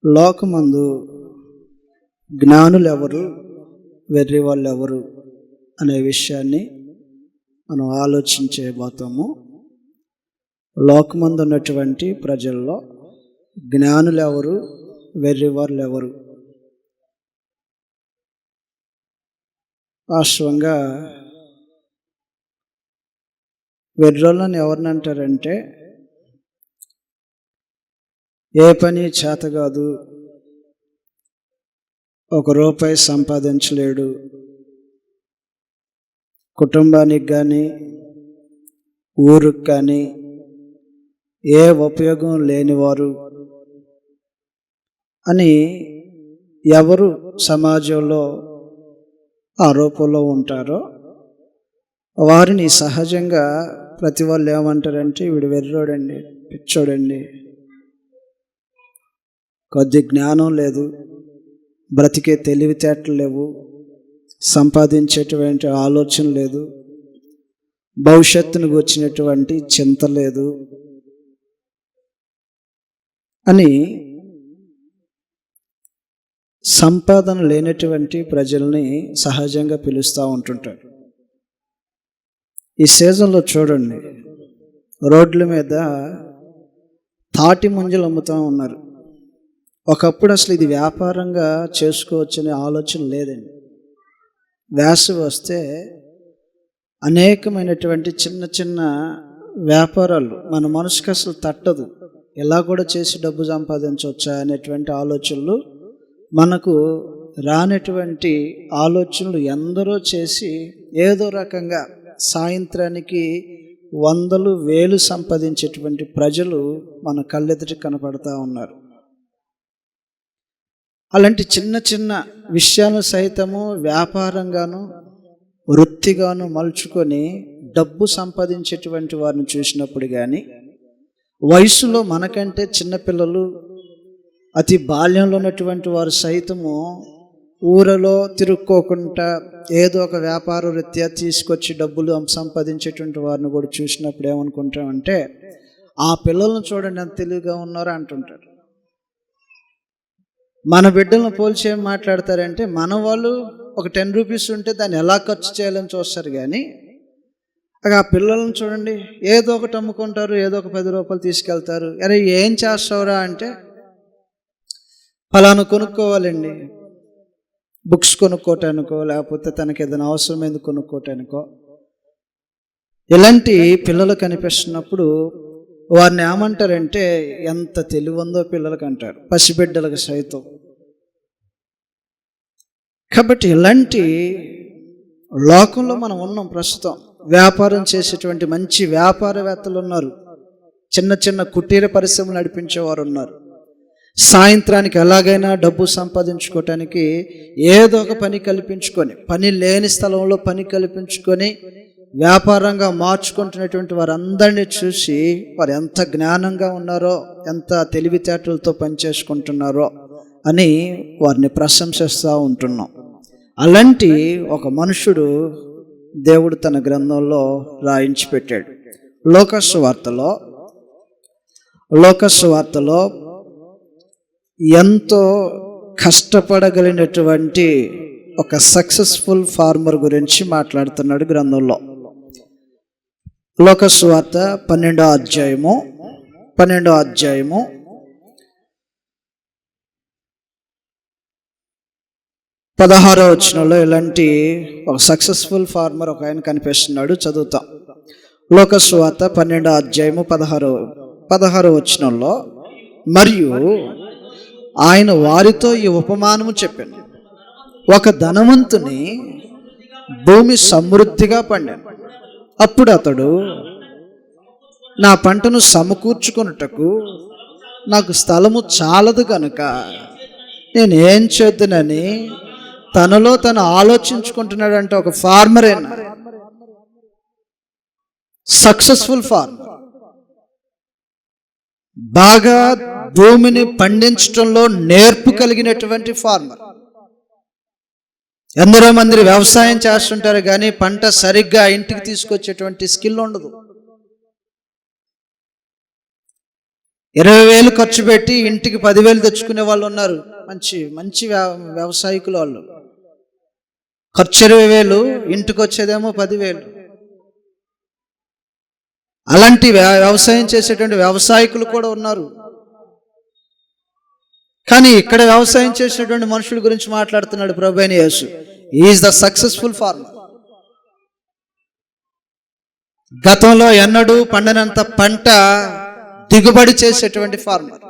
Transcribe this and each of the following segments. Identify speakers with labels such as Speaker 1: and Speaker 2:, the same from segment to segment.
Speaker 1: లోకమందు జ్ఞానులెవరు, వెర్రి వాళ్ళు ఎవరు అనే విషయాన్ని మనం ఆలోచించబోతాము. లోకమందు ఉన్నటువంటి ప్రజల్లో జ్ఞానులెవరు, వెర్రి వాళ్ళు ఎవరు? వాస్తవంగా వెర్రోళ్ళని ఎవరిని అంటారంటే, ఏ పని చేత కాదు, ₹1 సంపాదించలేడు, కుటుంబానికి కానీ ఊరికి కానీ ఏ ఉపయోగం లేనివారు అని ఎవరు సమాజంలో ఆరోపణలో ఉంటారో వారిని సహజంగా ప్రతి వాళ్ళు ఏమంటారంటే, వీడు వెర్రోడండి, పిచ్చోడండి, కొద్ది జ్ఞానం లేదు, బ్రతికే తెలివితేటలు లేవు, సంపాదించేటువంటి ఆలోచన లేదు, భవిష్యత్తును గురించినటువంటి చింత లేదు అని సంపాదన లేనటువంటి ప్రజల్ని సహజంగా పిలుస్తూ ఉంటుంటారు. ఈ సీజన్లో చూడండి, రోడ్ల మీద తాటి ముంజలు అమ్ముతూ ఉన్నారు. ఒకప్పుడు అసలు ఇది వ్యాపారంగా చేసుకోవచ్చనే ఆలోచన లేదండి. వేసవి వస్తే అనేకమైనటువంటి చిన్న చిన్న వ్యాపారాలు మన మనసుకు అసలు తట్టదు, ఎలా కూడా చేసి డబ్బు సంపాదించవచ్చా అనేటువంటి ఆలోచనలు మనకు రానటువంటి ఆలోచనలు ఎందరో చేసి ఏదో రకంగా సాయంత్రానికి 100,000 సంపాదించేటువంటి ప్రజలు మన కళ్ళెదుట కనపడతా ఉన్నారు. అలాంటి చిన్న చిన్న విషయాలు సైతము వ్యాపారంగాను వృత్తిగాను మలుచుకొని డబ్బు సంపాదించేటువంటి వారిని చూసినప్పుడు కానీ, వయసులో మనకంటే చిన్నపిల్లలు, అతి బాల్యంలో ఉన్నటువంటి వారు సైతము ఊరలో తిరుక్కోకుండా ఏదో ఒక వ్యాపార రీత్యా తీసుకొచ్చి డబ్బులు సంపాదించేటువంటి వారిని కూడా చూసినప్పుడు ఏమనుకుంటామంటే, ఆ పిల్లలను చూడండి ఎంత తెలివిగా ఉన్నారో అంటుంటారు. మన బిడ్డలను పోల్చి ఏం మాట్లాడతారంటే, మన వాళ్ళు ఒక ₹10 ఉంటే దాన్ని ఎలా ఖర్చు చేయాలని చూస్తారు కానీ, ఆ పిల్లలను చూడండి, ఏదో ఒకటి అమ్ముకుంటారు, ఏదో ఒక ₹10 తీసుకెళ్తారు. అరే ఏం చేస్తావురా అంటే, ఫలానా కొనుక్కోవాలండి, బుక్స్ కొనుక్కోటానికో లేకపోతే తనకి ఏదైనా అవసరమైంది కొనుక్కోటానికో. ఇలాంటి పిల్లలు కనిపిస్తున్నప్పుడు వారిని ఏమంటారంటే, ఎంత తెలివి ఉందో పిల్లలకి అంటారు, పసిబిడ్డలకు సైతం. కాబట్టి ఇలాంటి లోకంలో మనం ఉన్నాం ప్రస్తుతం. వ్యాపారం చేసేటువంటి మంచి వ్యాపారవేత్తలు ఉన్నారు, చిన్న చిన్న కుటీర పరిశ్రమలు నడిపించేవారు ఉన్నారు. సాయంత్రానికి ఎలాగైనా డబ్బు సంపాదించుకోవటానికి ఏదో ఒక పని కల్పించుకొని, పని లేని స్థలంలో పని కల్పించుకొని వ్యాపారంగా మార్చుకుంటున్నటువంటి వారందరినీ చూసి వారు ఎంత జ్ఞానంగా ఉన్నారో, ఎంత తెలివితేటలతో పనిచేసుకుంటున్నారో అని వారిని ప్రశంసిస్తూ ఉంటున్నాం. అలాంటి ఒక మనుషుడు దేవుడు తన గ్రంథంలో రాయించి పెట్టాడు. లోకసు వార్తలో ఎంతో కష్టపడగలిగినటువంటి ఒక సక్సెస్ఫుల్ ఫార్మర్ గురించి మాట్లాడుతున్నాడు గ్రంథంలో. లోకసు వార్త 12వ అధ్యాయము 16వ వచనంలో ఇలాంటి ఒక సక్సెస్ఫుల్ ఫార్మర్ ఒక ఆయన కనిపిస్తున్నాడు. చదువుతాం. లోకసు వార్త 12వ అధ్యాయము 16వ వచనంలో, మరియు ఆయన వారితో ఈ ఉపమానము చెప్పాను, ఒక ధనవంతుని భూమి సమృద్ధిగా పండాను. అప్పుడు అతడు, నా పంటను సమకూర్చుకొనుటకు నాకు స్థలము చాలదు కనుక నేను ఏం చేద్దునని తనలో తను ఆలోచించుకుంటున్నాడంటే ఒక ఫార్మర్ అయినా, సక్సెస్ఫుల్ ఫార్మర్, బాగా భూమిని పండించడంలో నేర్పు కలిగినటువంటి ఫార్మర్. ఎందరో మంది వ్యవసాయం చేస్తుంటారు కానీ పంట సరిగ్గా ఇంటికి తీసుకొచ్చేటువంటి స్కిల్ ఉండదు. 20,000 ఖర్చు పెట్టి ఇంటికి 10,000 తెచ్చుకునే వాళ్ళు ఉన్నారు. మంచి మంచి వ్యవసాయకులు వాళ్ళు. ఖర్చు 20,000, ఇంటికి వచ్చేదేమో 10,000. అలాంటి వ్యవసాయం చేసేటువంటి వ్యవసాయకులు కూడా ఉన్నారు. కానీ ఇక్కడ వ్యవసాయం చేసేటువంటి మనుషుల గురించి మాట్లాడుతున్నాడు ప్రభువైన యేసు. Is the successful farmer. గతంలో ఎన్నడూ పండనంత పంట దిగుబడి చేసేటువంటి ఫార్మర్.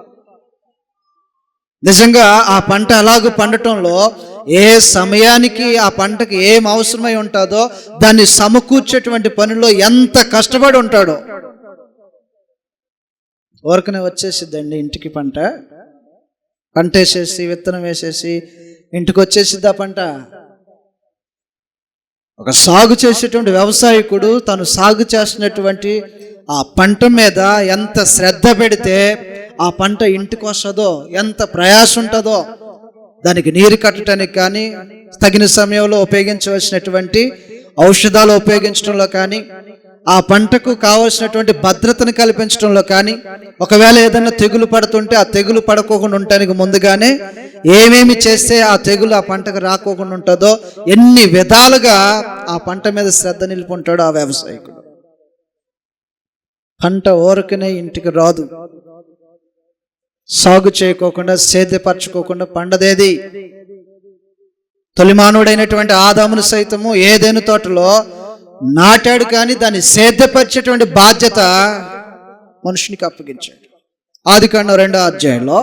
Speaker 1: నిజంగా ఆ పంట అలాగూ పండటంలో ఏ సమయానికి ఆ పంటకి ఏం అవసరమై ఉంటుందో దాన్ని సమకూర్చేటువంటి పనిలో ఎంత కష్టపడి ఉంటాడో. ఊరకనే వచ్చేసిద్దండి ఇంటికి పంట వేసేసి విత్తనం వేసేసి ఇంటికి వచ్చేసిద్ది ఆ పంట. ఒక సాగు చేసేటువంటి వ్యవసాయకుడు తను సాగు చేసినటువంటి ఆ పంట మీద ఎంత శ్రద్ధ పెడితే ఆ పంట ఇంటికి వస్తుందో, ఎంత ప్రయాసం ఉంటుందో, దానికి నీరు కట్టడానికి కానీ, తగిన సమయంలో ఉపయోగించవలసినటువంటి ఔషధాలు ఉపయోగించడంలో కానీ, ఆ పంటకు కావలసినటువంటి భద్రతను కల్పించడంలో కానీ, ఒకవేళ ఏదైనా తెగులు పడుతుంటే ఆ తెగులు పడకోకుండా ఉండటానికి ముందుగానే ఏమేమి చేస్తే ఆ తెగులు ఆ పంటకు రాకోకుండా ఉంటుందో ఎన్ని విధాలుగా ఆ పంట మీద శ్రద్ధ నిలుపుంటాడు ఆ వ్యవసాయకుడు. పంట ఊరకనే ఇంటికి రాదు. సాగు చేయకోకుండా, సేద్యపరచుకోకుండా పండదేది. తొలిమానవుడైనటువంటి ఆదామును సైతము ఏదైనా తోటలో నాటాడు, కానీ దాన్ని సేద్యపరిచేటువంటి బాధ్యత మనుషునికి అప్పగించాడు. ఆదికాండం 2వ అధ్యాయంలో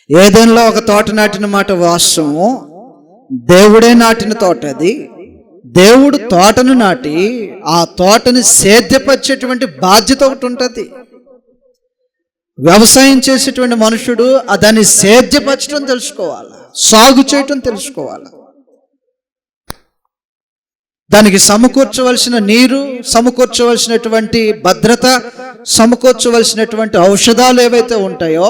Speaker 1: ఏదైనా ఒక తోట నాటిన మాట వాస్తవము. దేవుడే నాటిన తోట అది. దేవుడు తోటను నాటి ఆ తోటని సేద్యపరిచేటువంటి బాధ్యత ఒకటి ఉంటుంది. వ్యవసాయం చేసేటువంటి మనుషుడు దాన్ని సేద్యపరచడం తెలుసుకోవాలి, సాగు చేయటం తెలుసుకోవాలి. దానికి సమకూర్చవలసిన నీరు, సమకూర్చవలసినటువంటి భద్రత, సమకూర్చవలసినటువంటి ఔషధాలు ఏవైతే ఉంటాయో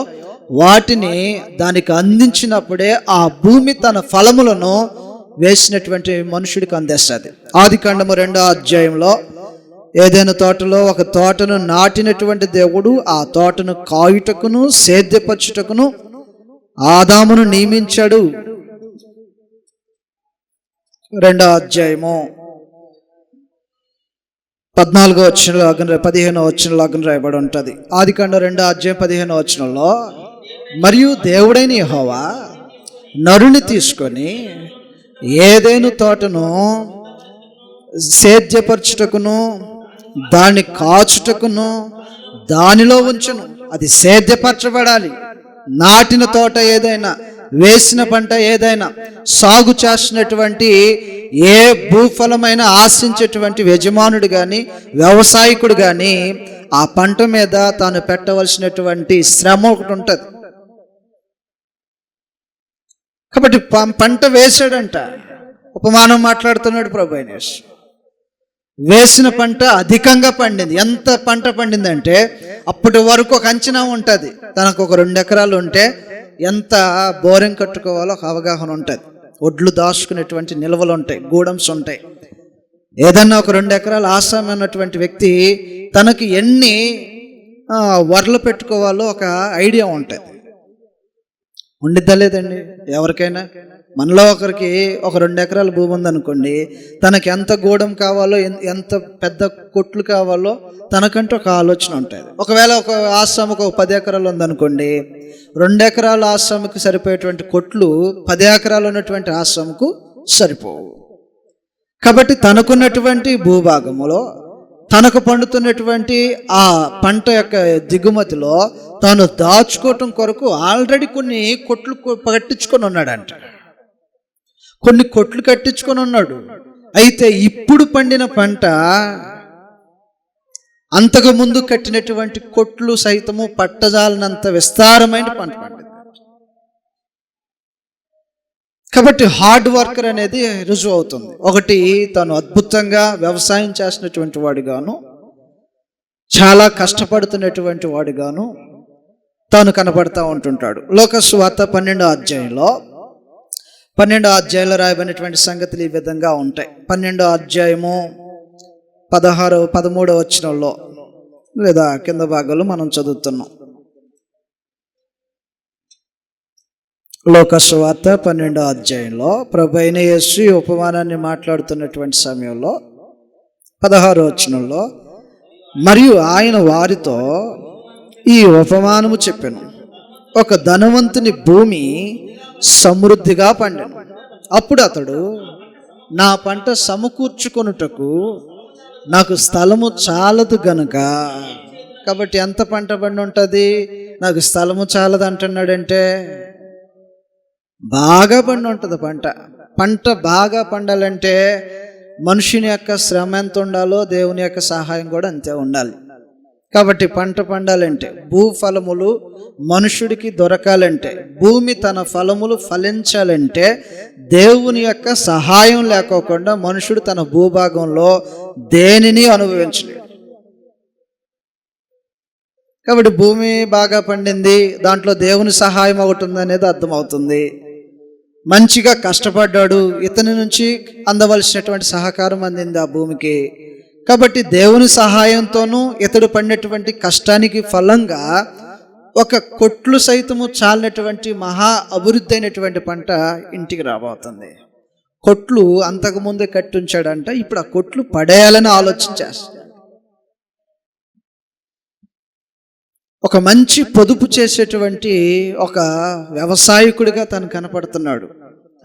Speaker 1: వాటిని దానికి అందించినప్పుడే ఆ భూమి తన ఫలములను వేసినటువంటి మనుషుడికి అందిస్తుంది. ఆదికాండము 2వ అధ్యాయంలో ఏదైనా తోటలో ఒక తోటను నాటినటువంటి దేవుడు ఆ తోటను కాయుటకును సేద్యపరచుటకును ఆదామును నియమించాడు. 2వ అధ్యాయము 14వ వచనంలో 15వ వచనంలో రాయబడి ఉంటుంది. ఆదికాండం 2వ అధ్యాయం 15వ వచనంలో, మరియు దేవుడైన యెహోవా నరుని తీసుకొని ఏదైనా తోటను సేద్యపరచుటకును దాన్ని కాచుటకును దానిలో ఉంచును. అది సేద్యపరచబడాలి. నాటిన తోట ఏదైనా, వేసిన పంట ఏదైనా, సాగు చేసినటువంటి ఏ భూఫలమైన ఆశించేటువంటి యజమానుడు కానీ, వ్యవసాయకుడు కానీ ఆ పంట మీద తాను పెట్టవలసినటువంటి శ్రమ ఒకటి ఉంటుంది. కాబట్టి పంట వేసాడంట. ఉపమానం మాట్లాడుతున్నాడు ప్రభువైన యేసు. వేసిన పంట అధికంగా పండింది. ఎంత పంట పండిందంటే అప్పటి వరకు ఒక అంచనా ఉంటుంది. తనకు ఒక 2 ఎకరాలు ఉంటే ఎంత బోరింగ్ కట్టుకోవాలో ఒక అవగాహన ఉంటుంది. ఒడ్లు దాచుకునేటువంటి నిల్వలు ఉంటాయి, గూడమ్స్ ఉంటాయి. ఏదన్నా ఒక 2 ఎకరాలు ఆసామైనటువంటి వ్యక్తి తనకి ఎన్ని వరలు పెట్టుకోవాలో ఒక ఐడియా ఉంటుంది. ఉండిద్దా లేదండి? ఎవరికైనా మనలో ఒకరికి ఒక 2 ఎకరాల భూమి ఉందనుకోండి, తనకి ఎంత గూడెం కావాలో, ఎంత పెద్ద కొట్లు కావాలో తనకంటూ ఒక ఆలోచన ఉంటుంది. ఒకవేళ ఒక ఆశ్రమకు ఒక 10 ఎకరాలు ఉందనుకోండి, 2 ఎకరాల ఆశ్రమకు సరిపోయేటువంటి కొట్లు 10 ఎకరాలు ఉన్నటువంటి ఆశ్రమకు సరిపోవు. కాబట్టి తనకున్నటువంటి భూభాగములో తనకు పండుతున్నటువంటి ఆ పంట యొక్క దిగుమతిలో తాను దాచుకోవటం కొరకు ఆల్రెడీ కొన్ని కొట్లు కట్టించుకొని ఉన్నాడంట. కొన్ని కొట్లు కట్టించుకొని ఉన్నాడు. అయితే ఇప్పుడు పండిన పంట అంతకు ముందు కట్టినటువంటి కొట్లు సైతము పట్టజాలనంత విస్తారమైన పంట పండింది. కాబట్టి హార్డ్ వర్కర్ అనేది రుజువు అవుతుంది. ఒకటి, తను అద్భుతంగా వ్యవసాయం చేసినటువంటి వాడిగాను, చాలా కష్టపడుతున్నటువంటి వాడిగాను తాను కనపడతా ఉంటుంటాడు. లోకసువార్త 12వ అధ్యాయంలో రాయబడినటువంటి సంగతులు ఈ విధంగా ఉంటాయి. 12వ అధ్యాయము 16, 13వ వచనంలో లేదా కింద భాగంలో మనం చదువుతున్నాం. లోకసువార్త 12వ అధ్యాయంలో ప్రభు అయిన యేసు ఈ ఉపమానాన్ని మాట్లాడుతున్నటువంటి సమయంలో 16వ వచనంలో, మరియు ఆయన వారితో ఈ ఉపమానము చెప్పెను. ఒక ధనవంతుని భూమి సమృద్ధిగా పండెను. అప్పుడు అతడు, నా పంట సమకూర్చుకొనుటకు నాకు స్థలము చాలదు గనుక. కాబట్టి ఎంత పంట పండి ఉంటుంది? నాకు స్థలము చాలదు అంటున్నాడంటే బాగా పండి ఉంటుంది. పంట బాగా పండాలంటే మనుషుని యొక్క శ్రమ ఎంత ఉండాలో దేవుని యొక్క సహాయం కూడా అంతే ఉండాలి. కాబట్టి పంట పండాలంటే, భూఫలములు మనుషుడికి దొరకాలంటే, భూమి తన ఫలములు ఫలించాలంటే దేవుని యొక్క సహాయం లేకోకుండా మనుషుడు తన భూభాగంలో దేనిని అనుభవించలేడు. కాబట్టి భూమి బాగా పండింది, దాంట్లో దేవుని సహాయం ఒకటి ఉందనేది అర్థమవుతుంది. మంచిగా కష్టపడ్డాడు, ఇతని నుంచి అందవలసినటువంటి సహకారం అందింది ఆ భూమికి. కాబట్టి దేవుని సహాయంతోనూ ఇతడు పడినటువంటి కష్టానికి ఫలంగా ఒక కొట్లు సైతము చాలినటువంటి మహా అభివృద్ధి అయినటువంటి పంట ఇంటికి రాబోతుంది. కొట్లు అంతకుముందే కట్టుంచాడంట, ఇప్పుడు ఆ కొట్లు పడేయాలని ఆలోచన చేస్తాడు. ఒక మంచి పొదుపు చేసేటువంటి ఒక వ్యవసాయకుడిగా తను కనపడుతున్నాడు.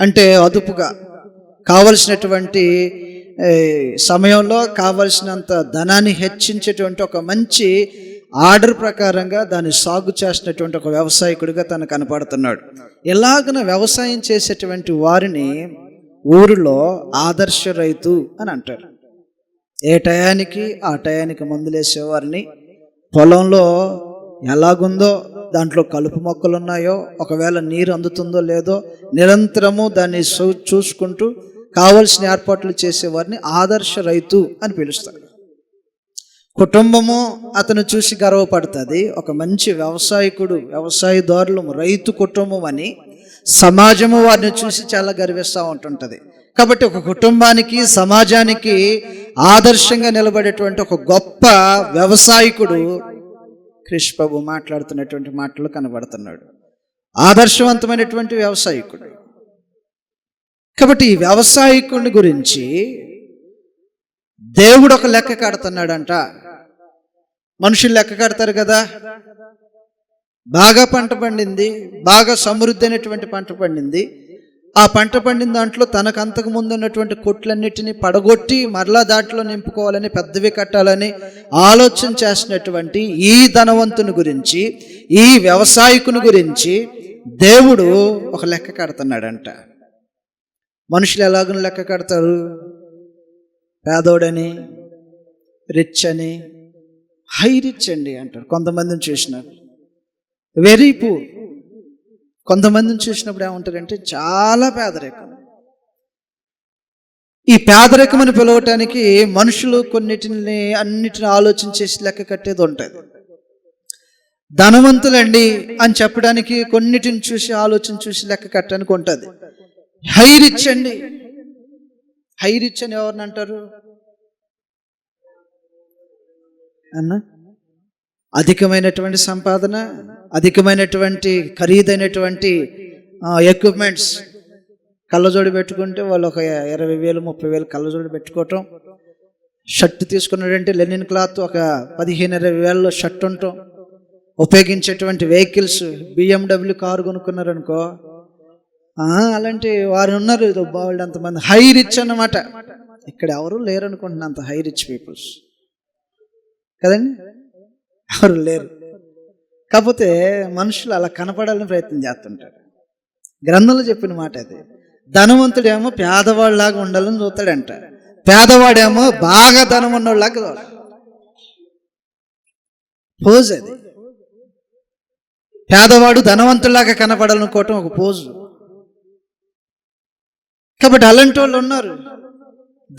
Speaker 1: అంటే అదుపుగా కావలసినటువంటి సమయంలో కావలసినంత ధనాన్ని హెచ్చించేటువంటి ఒక మంచి ఆర్డర్ ప్రకారంగా దాన్ని సాగు చేసినటువంటి ఒక వ్యవసాయకుడిగా తను కనపడుతున్నాడు. ఎలాగన వ్యవసాయం చేసేటువంటి వారిని ఊరిలో ఆదర్శ రైతు అని అంటారు. ఏ టయానికి ఆ టయానికి మందులేసేవారిని, పొలంలో ఎలాగుందో, దాంట్లో కలుపు మొక్కలు ఉన్నాయో, ఒకవేళ నీరు అందుతుందో లేదో నిరంతరము దాన్ని చూసుకుంటూ కావలసిన ఏర్పాట్లు చేసేవారిని ఆదర్శ రైతు అని పిలుస్తారు. కుటుంబము అతను చూసి గర్వపడుతుంది. ఒక మంచి వ్యవసాయకుడు, వ్యవసాయదారులు, రైతు కుటుంబం అని సమాజము వారిని చూసి చాలా గర్విస్తూ ఉంటుంటుంది. కాబట్టి ఒక కుటుంబానికి, సమాజానికి ఆదర్శంగా నిలబడేటువంటి ఒక గొప్ప వ్యవసాయకుడు క్రీస్తు ప్రభు మాట్లాడుతున్నటువంటి మాటలు కనబడుతున్నాడు. ఆదర్శవంతమైనటువంటి వ్యవసాయకుడు. కాబట్టి ఈ వ్యవసాయకుడిని గురించి దేవుడు ఒక లెక్క కడుతున్నాడంట. మనుషులు లెక్క కడతారు కదా, బాగా పంట పండింది, బాగా సమృద్ధి అయినటువంటి పంట పండింది, ఆ పంట పండిన దాంట్లో తనకు అంతకు ముందు ఉన్నటువంటి కొట్లన్నిటినీ పడగొట్టి మరలా దాంట్లో నింపుకోవాలని, పెద్దవి కట్టాలని ఆలోచన చేసినటువంటి ఈ ధనవంతుని గురించి, ఈ వ్యవసాయకుని గురించి దేవుడు ఒక లెక్క కడుతున్నాడంట. మనుషులు ఎలాగో లెక్క కడతారు? పేదోడని, రిచ్ అని, హై రిచ్ అండి అంటారు. కొంతమందిని చూసినారు వెరీ పూర్, కొంతమందిని చూసినప్పుడు ఏమంటారంటే చాలా పేదరికం. ఈ పేదరికం అని పిలవటానికి మనుషులు అన్నిటిని ఆలోచించేసి లెక్క కట్టేది ఉంటుంది. ధనవంతులండి అని చెప్పడానికి కొన్నిటిని చూసి ఆలోచన చూసి లెక్క కట్టడానికి ఉంటుంది. హై రిచ్ అండి, హై రిచ్ అని ఎవరిని అంటారు అన్న? అధికమైనటువంటి సంపాదన, అధికమైనటువంటి ఖరీదైనటువంటి ఎక్విప్మెంట్స్, కళ్ళజోడు పెట్టుకుంటే వాళ్ళు ఒక 20,000 30,000 కళ్ళజోడు పెట్టుకోవటం, షర్ట్ తీసుకున్నాడంటే లెనిన్ క్లాత్ ఒక 15,000-20,000 షర్ట్ ఉండటం, ఉపయోగించేటువంటి వెహికల్స్ BMW కారు కొనుక్కున్నారనుకో, అలాంటి వారు ఉన్నారు. వాళ్ళు అంతమంది హై రిచ్ అన్నమాట. ఇక్కడ ఎవరు లేరు అనుకుంటున్నా అంత హై రిచ్ పీపుల్స్ కదండి, ఎవరు లేరు. కాకపోతే మనుషులు అలా కనపడాలని ప్రయత్నం చేస్తుంటారు. గ్రంథంలో చెప్పిన మాట అది. ధనవంతుడేమో పేదవాళ్ళలాగా ఉండాలని చూస్తాడంట, పేదవాడేమో బాగా ధనం ఉన్నోళ్ళలాగా పోజ్. అది పేదవాడు ధనవంతుల్లాగా కనపడాలనుకోవటం ఒక పోజు. కాబట్టి అలాంటి వాళ్ళు ఉన్నారు.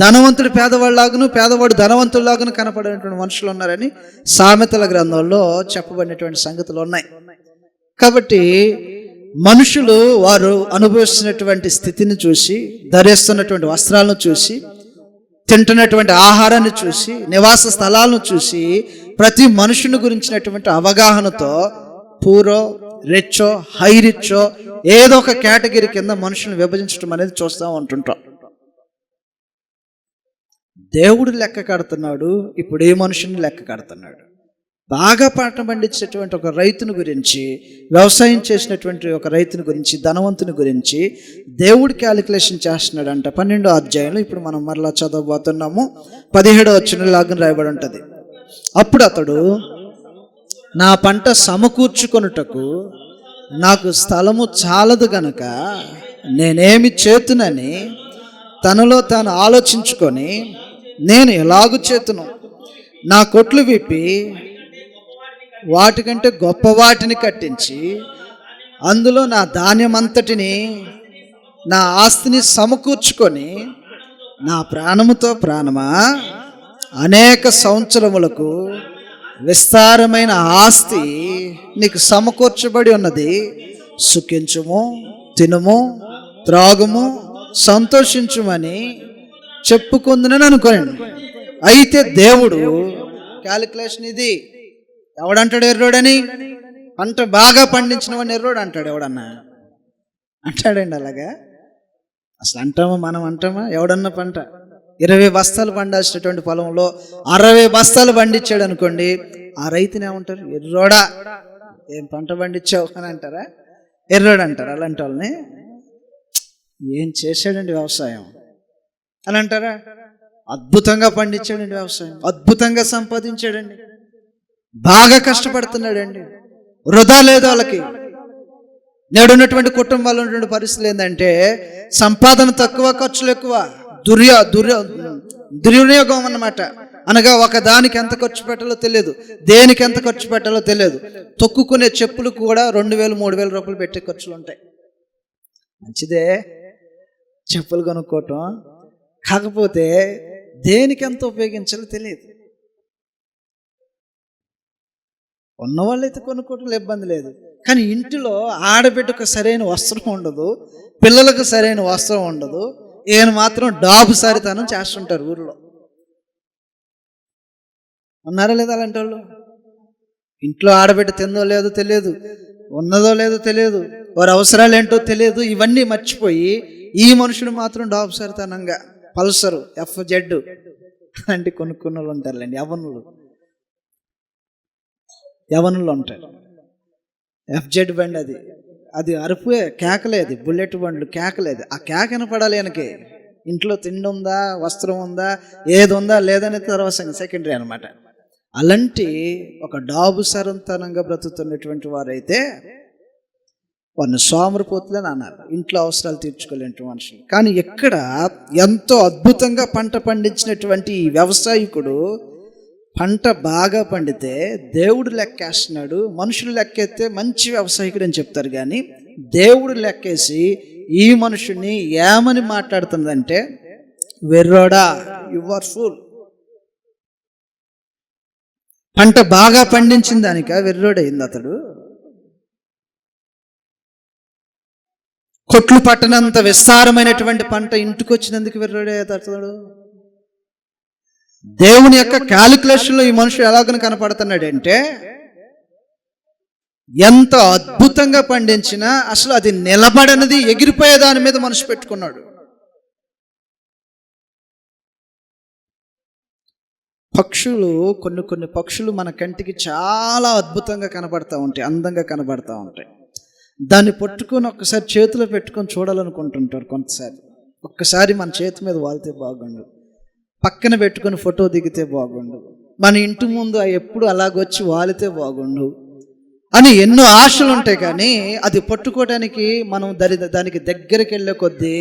Speaker 1: ధనవంతుడు పేదవాళ్ళలాగును, పేదవాడు ధనవంతుల్లాగును కనపడేటువంటి మనుషులు ఉన్నారని సామెతల గ్రంథంలో చెప్పబడినటువంటి సంగతులు ఉన్నాయి. కాబట్టి మనుషులు వారు అనుభవిస్తున్నటువంటి స్థితిని చూసి, ధరిస్తున్నటువంటి వస్త్రాలను చూసి, తింటున్నటువంటి ఆహారాన్ని చూసి, నివాస స్థలాలను చూసి, ప్రతి మనుషుని గురించినటువంటి అవగాహనతో పూరో, రిచ్చో, హై రిచ్చో ఏదో ఒక కేటగిరీ కింద మనుషులను విభజించడం అనేది చూస్తూ ఉంటుంటాం. దేవుడు లెక్క కడుతున్నాడు, ఇప్పుడు ఏ మనుషుని లెక్క కడుతున్నాడు. బాగా పంట పండించేటువంటి ఒక రైతుని గురించి, వ్యవసాయం చేసినటువంటి ఒక రైతుని గురించి, ధనవంతుని గురించి దేవుడు క్యాలిక్యులేషన్ చేస్తున్నాడంట 12వ అధ్యాయంలో. ఇప్పుడు మనం మరలా చదవబోతున్నాము. 17వ వచనంలో లాగా రాయబడి ఉంటుంది. అప్పుడు అతడు, నా పంట సమకూర్చుకొనుటకు నాకు స్థలము చాలదు గనక నేనేమి చేతునని తనలో తాను ఆలోచించుకొని, నేను ఎలాగూ చేతును, నా కొట్లు విప్పి వాటికంటే గొప్ప వాటిని కట్టించి అందులో నా ధాన్యమంతటిని, నా ఆస్తిని సమకూర్చుకొని, నా ప్రాణముతో ప్రాణమా, అనేక సంవత్సరములకు విస్తారమైన ఆస్తి నీకు సమకూర్చబడి ఉన్నది, సుఖించుము, తినుము, త్రాగుము, సంతోషించుమని చెప్పుకుందునని అనుకోండి. అయితే దేవుడు క్యాలిక్యులేషన్ ఇది. ఎవడంటాడు ఎర్రోడని? పంట బాగా పండించిన వాడిని ఎర్రోడు అంటాడు. ఎవడన్నా అంటాడండి అలాగా? అసలు అంటామా? మనం అంటామా? ఎవడన్నా పంట 20 బస్తాలు పండాల్సినటువంటి పొలంలో 60 బస్తాలు పండించాడు అనుకోండి, ఆ రైతుని ఏమంటారు? ఎర్రోడా, ఏం పంట పండించావు అని అంటారా? ఎర్రోడు అంటారు. అలాంటి వాళ్ళని ఏం చేశాడండి వ్యవసాయం అని అంటారా? అద్భుతంగా పండించాడండి వ్యవసాయం, అద్భుతంగా సంపాదించాడండి, బాగా కష్టపడుతున్నాడండి, వృధా లేదు వాళ్ళకి. నేడున్నటువంటి కుటుంబాల్లో ఉన్నటువంటి పరిస్థితులు ఏంటంటే సంపాదన తక్కువ, ఖర్చులు ఎక్కువ, దుర్వినియోగం అన్నమాట. అనగా ఒక దానికి ఎంత ఖర్చు పెట్టాలో తెలియదు, దేనికి ఎంత ఖర్చు పెట్టాలో తెలియదు. తొక్కుకునే చెప్పులకు కూడా 2000, 3000 రూపాయలు పెట్టే ఖర్చులు ఉంటాయి. మంచిదే చెప్పులు కొనుక్కోవటం, కాకపోతే దేనికి ఎంత ఉపయోగించాలో తెలియదు. ఉన్నవాళ్ళైతే కొనుక్కోవటంలో ఇబ్బంది లేదు, కానీ ఇంటిలో ఆడబిడ్డకు సరైన వస్త్రం ఉండదు, పిల్లలకు సరైన వస్త్రం ఉండదు. ఈయన మాత్రం డాబు సారితనం చేస్తుంటారు ఊర్లో. ఉన్నారా లేదా అలాంటి వాళ్ళు? ఇంట్లో ఆడబిడ్డ తిందో లేదో తెలియదు, ఉన్నదో లేదో తెలియదు, వారి అవసరాలు ఏంటో తెలియదు. ఇవన్నీ మర్చిపోయి ఈ మనుషుడు మాత్రం డాబు సారితనంగా పల్సరు, FZ అంటే కొనుక్కున్న వాళ్ళు ఉంటారులేండి. యవనులు ఉంటారు. FZ బండి, అది అరుపుే, కేకలేదు. బుల్లెట్ బండ్లు కేకలేదు. ఆ కేకన పడాలి వెనకే. ఇంట్లో తిండి ఉందా, వస్త్రం ఉందా, ఏది ఉందా లేదనే తర్వాత సెకండరీ అనమాట. అలాంటి ఒక డాబు సరంతనంగా బ్రతుకుతున్నటువంటి వారైతే వారిని సోమరిపోతులని అన్నారు, ఇంట్లో అవసరాలు తీర్చుకోలేని మనుషులు. కానీ ఎక్కడ ఎంతో అద్భుతంగా పంట పండించినటువంటి ఈ వ్యవసాయకుడు పంట బాగా పండితే దేవుడు లెక్కేస్తున్నాడు. మనుషులు లెక్కేస్తే మంచి వ్యవసాయకుడు అని చెప్తారు, కానీ దేవుడు లెక్కేసి ఈ మనుషుని ఏమని మాట్లాడుతుందంటే, వెర్రోడా, యు ఆర్ ఫూల్. పంట బాగా పండించిన దానిక వెర్రోడైంది అతడు. కొట్లు పట్టనంత విస్తారమైనటువంటి పంట ఇంటికి వచ్చినందుకు వెర్రోడే అతడు. దేవుని యొక్క క్యాలిక్యులేషన్లో ఈ మనుషుడు ఎలాగని కనపడుతున్నాడంటే, ఎంత అద్భుతంగా పండించినా అసలు అది నిలబడనిది, ఎగిరిపోయే దాని మీద మనసు పెట్టుకున్నాడు. పక్షులు, కొన్ని పక్షులు మన కంటికి చాలా అద్భుతంగా కనబడతా ఉంటాయి, అందంగా కనబడతా ఉంటాయి. దాన్ని పట్టుకొని ఒక్కసారి చేతిలో పెట్టుకొని చూడాలనుకుంటుంటారు కొంతసారి. ఒక్కసారి మన చేతి మీద వాలితే బాగుండు, పక్కన పెట్టుకొని ఫోటో దిగితే బాగుండు, మన ఇంటి ముందు ఎప్పుడు అలాగొచ్చి వాలితే బాగుండు అని ఎన్నో ఆశలు ఉంటాయి. కానీ అది పట్టుకోవడానికి మనం దానికి దగ్గరికి వెళ్ళే కొద్దీ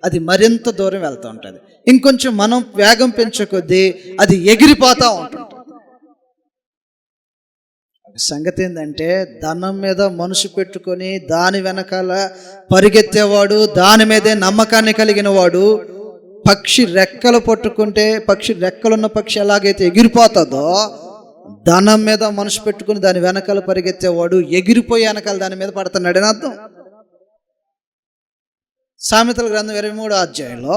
Speaker 1: అది మరింత దూరం వెళ్తూ ఉంటుంది. ఇంకొంచెం మనం వేగం పెంచే కొద్దీ అది ఎగిరిపోతూ ఉంటుంది. సంగతి ఏంటంటే, ధనం మీద మనసు పెట్టుకొని దాని వెనకాల పరిగెత్తేవాడు, దాని మీదే నమ్మకాన్ని కలిగిన వాడు, పక్షి రెక్కలు పట్టుకుంటే రెక్కలున్న పక్షి ఎలాగైతే ఎగిరిపోతుందో, ధనం మీద మనసు పెట్టుకుని దాని వెనకాల పరిగెత్తేవాడు ఎగిరిపోయి వెనకాల దాని మీద పడుతున్నాడని అర్థం. సామెతల గ్రంథం 23వ అధ్యాయంలో,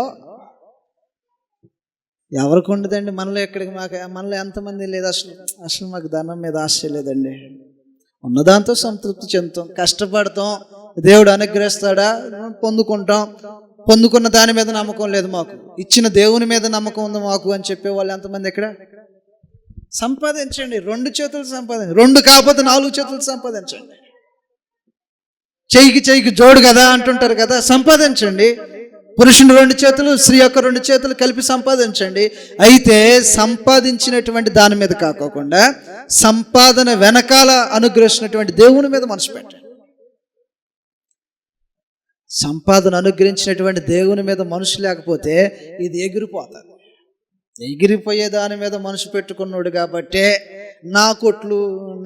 Speaker 1: ఎవరికి ఉండదండి మనలో, ఎక్కడికి మనలో ఎంతమంది లేదు అసలు మాకు ధనం మీద ఆశ లేదండి, ఉన్నదాంతో సంతృప్తి చెందుతాం, కష్టపడతాం, దేవుడు అనుగ్రహిస్తాడా, పొందుకుంటాం. పొందుకున్న దాని మీద నమ్మకం లేదు మాకు, ఇచ్చిన దేవుని మీద నమ్మకం ఉంది మాకు అని చెప్పే వాళ్ళు ఎంతమంది ఇక్కడ? సంపాదించండి, 2 చేతులు సంపాదించండి, 2 కాకపోతే 4 చేతులు సంపాదించండి. చెయ్యికి జోడు కదా అంటుంటారు కదా, సంపాదించండి. పురుషుని 2 చేతులు, స్త్రీ యొక్క 2 చేతులు కలిపి సంపాదించండి. అయితే సంపాదించినటువంటి దాని మీద కాకోకుండా సంపాదన వెనకాల అనుగ్రహించినటువంటి దేవుని మీద మనసు పెట్టండి. సంపాదన అనుగ్రహించినటువంటి దేవుని మీద మనసు లేకపోతే ఇది ఎగిరిపోతుంది. ఎగిరిపోయే దాని మీద మనసు పెట్టుకున్నాడు కాబట్టే నా కొట్లు,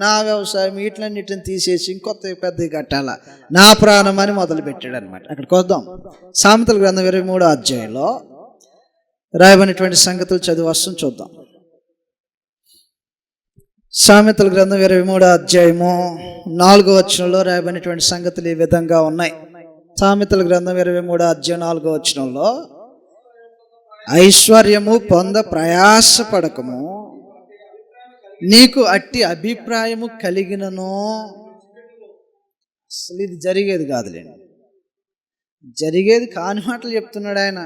Speaker 1: నా వ్యవసాయం వీటిలన్నిటిని తీసేసి ఇంకొత్త పెద్దవి కట్టాలా, నా ప్రాణం అని మొదలు పెట్టాడు అనమాట. అక్కడికి వద్దాం. సామెతల గ్రంథం 23వ అధ్యాయంలో రాయబడినటువంటి సంగతులు చదివి వస్తుంది, చూద్దాం. సామెతల గ్రంథం 23వ అధ్యాయము 4వ వచనంలో రాయబడినటువంటి సంగతులు ఈ విధంగా ఉన్నాయి. సామెతల గ్రంథం 23వ అధ్యాయం 4వ వచనంలో, ఐశ్వర్యము పొంద ప్రయాసపడకము, నీకు అట్టి అభిప్రాయము కలిగినను. అసలు ఇది జరిగేది కాదులేండి, జరిగేది కాని మాటలు చెప్తున్నాడు ఆయన.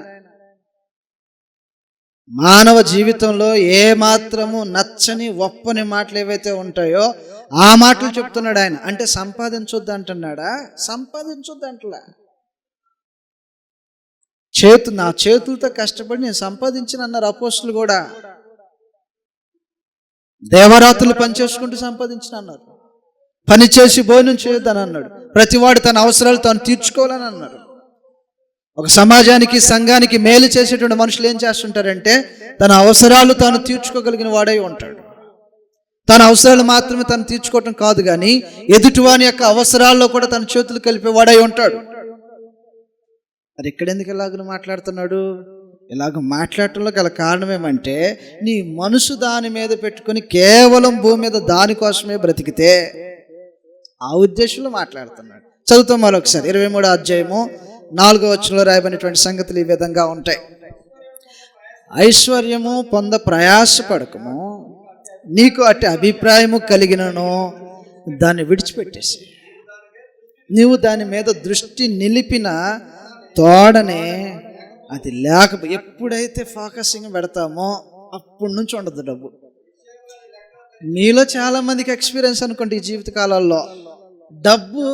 Speaker 1: మానవ జీవితంలో ఏ మాత్రము నచ్చని ఒప్పని మాటలు ఏవైతే ఉంటాయో ఆ మాటలు చెప్తున్నాడు ఆయన. అంటే సంపాదించొద్దు అంటున్నాడా? సంపాదించొద్దు అంటలా. నా చేతులతో కష్టపడి నేను సంపాదించిన అన్నారు అపోస్తులు కూడా. దేవరాత్రులు పనిచేసుకుంటూ సంపాదించిన అన్నారు. పని చేసి భోజనం చేయొద్దని అన్నాడు. ప్రతివాడు తన అవసరాలు తాను తీర్చుకోవాలని అన్నారు. ఒక సమాజానికి, సంఘానికి మేలు చేసేటువంటి మనుషులు ఏం చేస్తుంటారంటే తన అవసరాలు తాను తీర్చుకోగలిగిన వాడై ఉంటాడు. తన అవసరాలు మాత్రమే తను తీర్చుకోవటం కాదు కానీ ఎదుటివాని యొక్క అవసరాల్లో కూడా తన చేతులు కలిపే వాడై ఉంటాడు. మరి ఎక్కడెందుకు ఇలాగ మాట్లాడుతున్నాడు? ఇలాగ మాట్లాడటంలో గల కారణం ఏమంటే నీ మనసు దాని మీద పెట్టుకుని కేవలం భూమి మీద దానికోసమే బ్రతికితే ఆ ఉద్దేశంలో మాట్లాడుతున్నాడు. చదువుతాం మరొకసారి. 23వ అధ్యాయము 4వ వచనంలో రాయబడినటువంటి సంగతులు ఈ విధంగా ఉంటాయి. ఐశ్వర్యము పొంద ప్రయాసపడకము, నీకు అట్టి అభిప్రాయము కలిగినను దాన్ని విడిచిపెట్టేసి, నీవు దాని మీద దృష్టి నిలిపిన తోడనే అది ఎప్పుడైతే ఫోకసింగ్ పెడతామో అప్పటి నుంచి ఉండదు డబ్బు. మీలో చాలా మందికి ఎక్స్పీరియన్స్ అనుకోండి, ఈ జీవితకాలంలో డబ్బు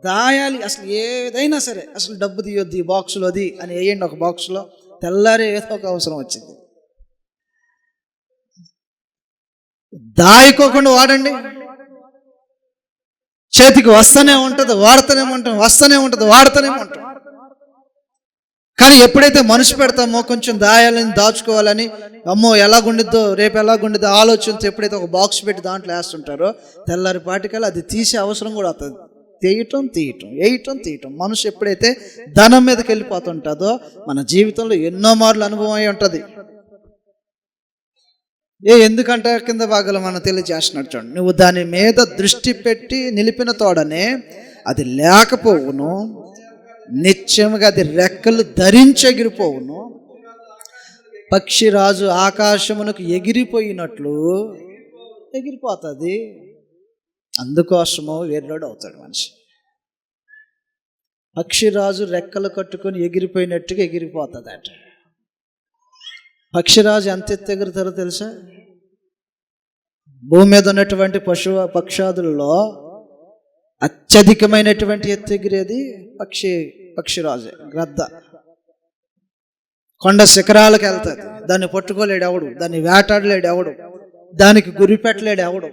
Speaker 1: దాయాలి. అసలు ఏదైనా సరే అసలు డబ్బు తీయొద్దు ఈ బాక్సులోది అని వేయండి ఒక బాక్స్లో, తెల్లారి ఏదో ఒక అవసరం వచ్చింది, దాయికోకుండా వాడండి. చేతికి వస్తూనే ఉంటుంది, వాడుతూనే ఉంటాం, వస్తూనే ఉంటుంది, వాడుతూనే ఉంటాం. కానీ ఎప్పుడైతే మనసు పెడతామో కొంచెం దాయాలని, దాచుకోవాలని, అమ్మో ఎలాగుండిద్దో రేపు ఎలాగుండిద్దో ఆలోచనతో ఎప్పుడైతే ఒక బాక్స్ పెట్టి దాంట్లో వేస్తుంటారో తెల్లారిపాటికల్లా అది తీసే అవసరం కూడా అవుతుంది. తీయటం మనసు ఎప్పుడైతే ధనం మీదకి వెళ్ళిపోతుంటుందో మన జీవితంలో ఎన్నో మార్లు అనుభవం అయి ఉంటుంది. ఎందుకంటే కింద భాగంలో మనం తెలియజేస్తున్నాడు చూడండి, నువ్వు దాని మీద దృష్టి పెట్టి నిలిపిన తోడనే అది లేకపోవును, నిత్యముగా అది రెక్కలు ధరించెగిరిపోవును, పక్షిరాజు ఆకాశమునకు ఎగిరిపోయినట్లు ఎగిరిపోతుంది. అందుకోసము వెర్రోడు అవుతాడు మనిషి. పక్షిరాజు రెక్కలు కట్టుకొని ఎగిరిపోయినట్టుగా ఎగిరిపోతుంది అట. పక్షిరాజు ఎంత ఎత్తు ఎగురుతారో తెలుసా? భూమి మీద ఉన్నటువంటి పక్షాదులలో అత్యధికమైనటువంటి ఎత్తు ఎగిరేది పక్షిరాజే, గ్రద్ద. కొండ శిఖరాలకు వెళ్తుంది, దాన్ని పట్టుకోలేడు ఎవడు, దాన్ని వేటాడలేడు ఎవడు, దానికి గురి పెట్టలేడు ఎవడు.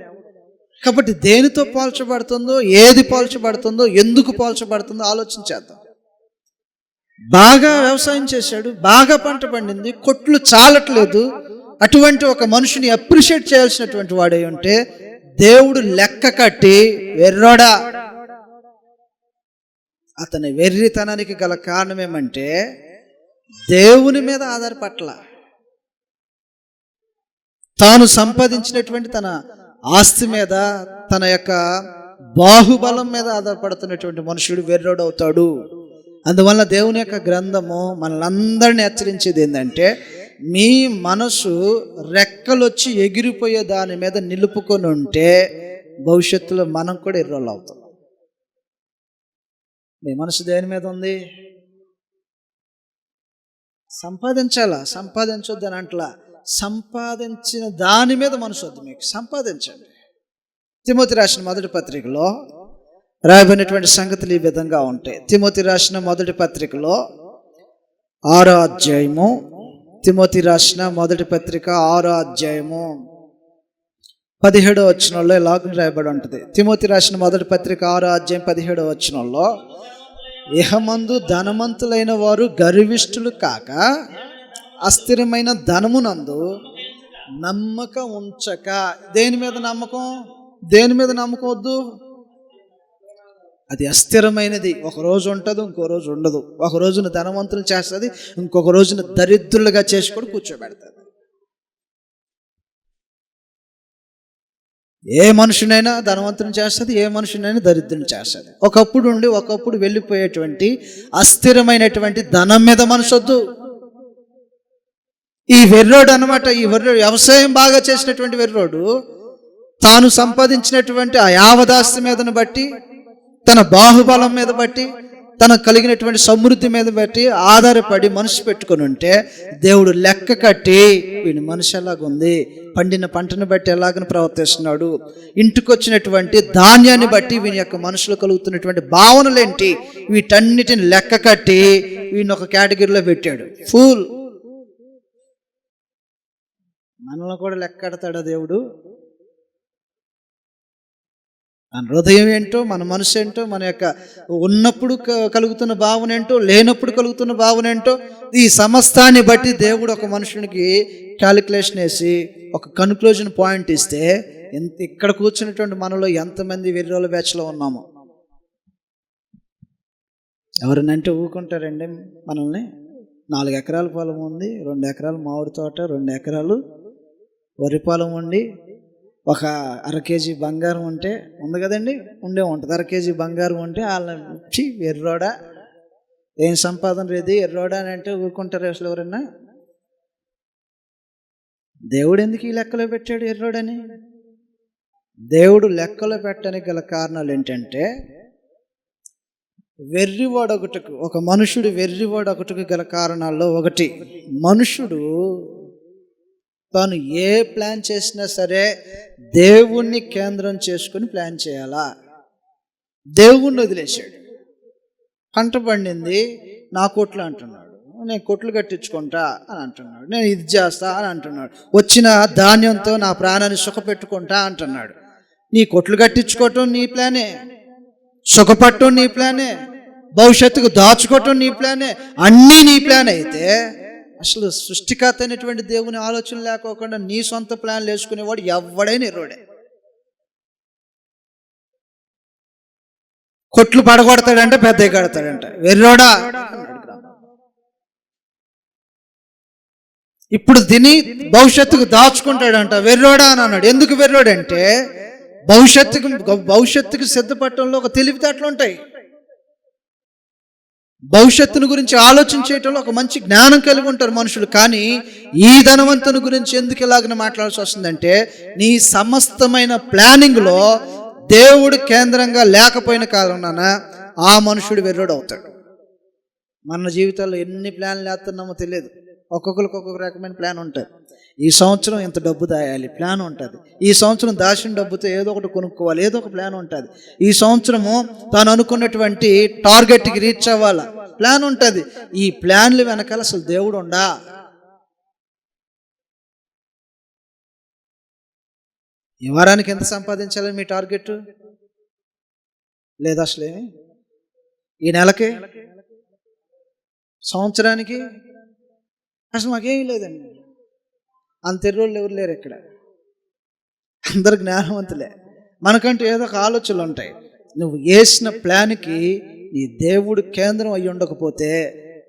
Speaker 1: కాబట్టి దేనితో పోల్చబడుతుందో, ఏది పోల్చబడుతుందో, ఎందుకు పోల్చబడుతుందో ఆలోచించేద్దాం. బాగా వ్యవసాయం చేశాడు, బాగా పంట పండింది, కొట్లు చాలట్లేదు, అటువంటి ఒక మనిషిని అప్రిషియేట్ చేయాల్సినటువంటి వాడే ఉంటే దేవుడు లెక్క కట్టి వెర్రోడా, అతని వెర్రితనానికి గల కారణం ఏమంటే దేవుని మీద ఆధారపట్ల, తాను సంపాదించినటువంటి తన ఆస్తి మీద, తన యొక్క బాహుబలం మీద ఆధారపడుతున్నటువంటి మనుషుడు వెర్రోడవుతాడు. అందువల్ల దేవుని యొక్క గ్రంథము మనల్ని హెచ్చరించేది ఏంటంటే మీ మనసు రెక్కలొచ్చి ఎగిరిపోయే దాని మీద నిలుపుకొని ఉంటే భవిష్యత్తులో మనం కూడా ఎర్రోళ్ళు అవుతాం. మీ మనసు దేని మీద ఉంది? సంపాదించాలా, సంపాదించొద్దు అని అంటలా, సంపాదించిన దాని మీద మనసు వద్దు మీకు, సంపాదించండి. తిమోతి రాసిన మొదటి పత్రికలో రాయబడినటువంటి సంగతులు ఈ విధంగా ఉంటాయి. తిమోతి రాసిన మొదటి పత్రికలో 6వ అధ్యాయము, తిమోతి రాసిన మొదటి పత్రిక 6వ అధ్యాయము 17వ వచనంలో ఇలాగ రాయబడి ఉంటుంది. తిమోతి రాసిన మొదటి పత్రిక 6వ అధ్యాయం 17వ వచనంలో, ఇహమందు ధనవంతులైన వారు గర్విష్ఠులు కాక అస్థిరమైన ధనమునందు నమ్మకం ఉంచక. దేని మీద నమ్మకం? దేని మీద నమ్మకం వద్దు? అది అస్థిరమైనది. ఒక రోజు ఉంటుంది, ఇంకో రోజు ఉండదు. ఒక రోజున ధనవంతులు చేస్తుంది, ఇంకొక రోజున దరిద్రులుగా చేసి కూడా కూర్చోబెడతాది. ఏ మనుషునైనా ధనవంతుని చేస్తుంది, ఏ మనుషునైనా దరిద్రుని చేస్తుంది. ఒకప్పుడు ఉండి ఒకప్పుడు వెళ్ళిపోయేటువంటి అస్థిరమైనటువంటి ధనం మీద మనసొద్దు. ఈ వెర్రోడు అనమాట, ఈ వెర్రోడు వ్యవసాయం బాగా చేసినటువంటి వెర్రోడు తాను సంపాదించినటువంటి ఆ యావదాస్తి మీదను బట్టి, తన బాహుబలం మీద బట్టి, తనకు కలిగినటువంటి సమృద్ధి మీద బట్టి ఆధారపడి మనసు పెట్టుకుని ఉంటే దేవుడు లెక్క కట్టి వీని మనిషి ఎలాగుంది, పండిన పంటను బట్టి ఎలాగని ప్రవర్తిస్తున్నాడు, ఇంటికి వచ్చినటువంటి ధాన్యాన్ని బట్టి వీని యొక్క మనసులో కలుగుతున్నటువంటి భావనలేంటి, వీటన్నిటిని లెక్క కట్టి వీని ఒక కేటగిరీలో పెట్టాడు. ఫూల్. మనల్ని కూడా లెక్క కడతాడా దేవుడు? మన హృదయం ఏంటో, మన మనసు ఏంటో, మన యొక్క ఉన్నప్పుడు కలుగుతున్న భావన ఏంటో, లేనప్పుడు కలుగుతున్న భావన ఏంటో, ఈ సమస్తాన్ని బట్టి దేవుడు ఒక మనుషునికి క్యాలిక్యులేషన్ వేసి ఒక కన్క్లూజన్ పాయింట్ ఇస్తే ఇక్కడ కూర్చున్నటువంటి మనలో ఎంతమంది వెర్రోల బ్యాచ్లో ఉన్నామో. ఎవరినంటే ఊరుకుంటారండి మనల్ని? 4 ఎకరాల పొలం ఉంది, 2 ఎకరాలు మామిడి తోట, 2 ఎకరాలు వరి పొలం ఉండి, ఒక 1/2 కేజీ బంగారం ఉంటే ఉంది కదండి, ఉండే ఉంటుంది. 1/2 కేజీ బంగారం ఉంటే వాళ్ళని ఎర్రోడా, ఏం సంపాదన లేదు ఎర్రోడా అని అంటే ఊరుకుంటారు అసలు ఎవరన్నా? దేవుడు ఎందుకు ఈ లెక్కలో పెట్టాడు ఎర్రోడని? దేవుడు లెక్కలో పెట్టడానికి గల కారణాలు ఏంటంటే, వెర్రివాడొకటికి, ఒక మనుషుడు వెర్రివాడొకటికి గల కారణాల్లో ఒకటి, మనుషుడు తాను ఏ ప్లాన్ చేసినా సరే దేవుణ్ణి కేంద్రం చేసుకుని ప్లాన్ చేయాలా. దేవుణ్ణి వదిలేశాడు. పంట పండింది, నా కొట్లు అంటున్నాడు, నేను కొట్లు కట్టించుకుంటా అని అంటున్నాడు, నేను ఇది చేస్తా అని అంటున్నాడు, వచ్చిన ధాన్యంతో నా ప్రాణాన్ని సుఖపెట్టుకుంటా అంటున్నాడు. నీ కొట్లు కట్టించుకోవటం నీ ప్లానే, సుఖపడటం నీ ప్లానే, భవిష్యత్తుకు దాచుకోవటం నీ ప్లానే, అన్నీ నీ ప్లాన్ అయితే అసలు సృష్టికర్త అయినటువంటి దేవుని ఆలోచన లేకోకుండా నీ సొంత ప్లాన్లు వేసుకునేవాడు ఎవడైనా ఎర్రోడే. కొట్లు పడగొడతాడంటే పెద్దవి కడతాడంట, వెర్రోడా అన్నాడు. ఇప్పుడు తిని భవిష్యత్తుకు దాచుకుంటాడంట, వెర్రోడా అని అన్నాడు. ఎందుకు వెర్రోడంటే భవిష్యత్తుకు సిద్ధపడటంలో ఒక తెలివితేటలు ఉంటాయి. భవిష్యత్తును గురించి ఆలోచించేటంలో ఒక మంచి జ్ఞానం కలిగి ఉంటారు మనుషులు. కానీ ఈ ధనవంతుని గురించి ఎందుకు ఇలాగ మాట్లాడాల్సి వస్తుందంటే, నీ సమస్తమైన ప్లానింగ్లో దేవుడు కేంద్రంగా లేకపోయిన కారణాన ఆ మనుషుడు వెర్రోడు అవుతాడు. మన జీవితాల్లో ఎన్ని ప్లాన్లు వేస్తున్నామో తెలియదు. ఒక్కొక్కరికి ఒక్కొక్క రకమైన ప్లాన్ ఉంటుంది. ఈ సంవత్సరం ఇంత డబ్బు దాయాలి ప్లాన్ ఉంటుంది. ఈ సంవత్సరం దాచిన డబ్బుతో ఏదో ఒకటి కొనుక్కోవాలి, ఏదో ఒక ప్లాన్ ఉంటుంది. ఈ సంవత్సరము తాను అనుకున్నటువంటి టార్గెట్కి రీచ్ అవ్వాలా ప్లాన్ ఉంటుంది. ఈ ప్లాన్లు వెనకాల అసలు దేవుడు ఉండా? ఈ వారానికి ఎంత సంపాదించాలని మీ టార్గెట్ లేదా? అసలేమి ఈ నెలకి, సంవత్సరానికి అసలు మాకేమీ లేదండి. అంత ఎర్రోళ్ళు ఎవరు లేరు ఇక్కడ, అందరు జ్ఞానవంతులే. మనకంటూ ఏదో ఒక ఆలోచనలు ఉంటాయి. నువ్వు వేసిన ప్లాన్కి నీ దేవుడు కేంద్రం అయ్యి ఉండకపోతే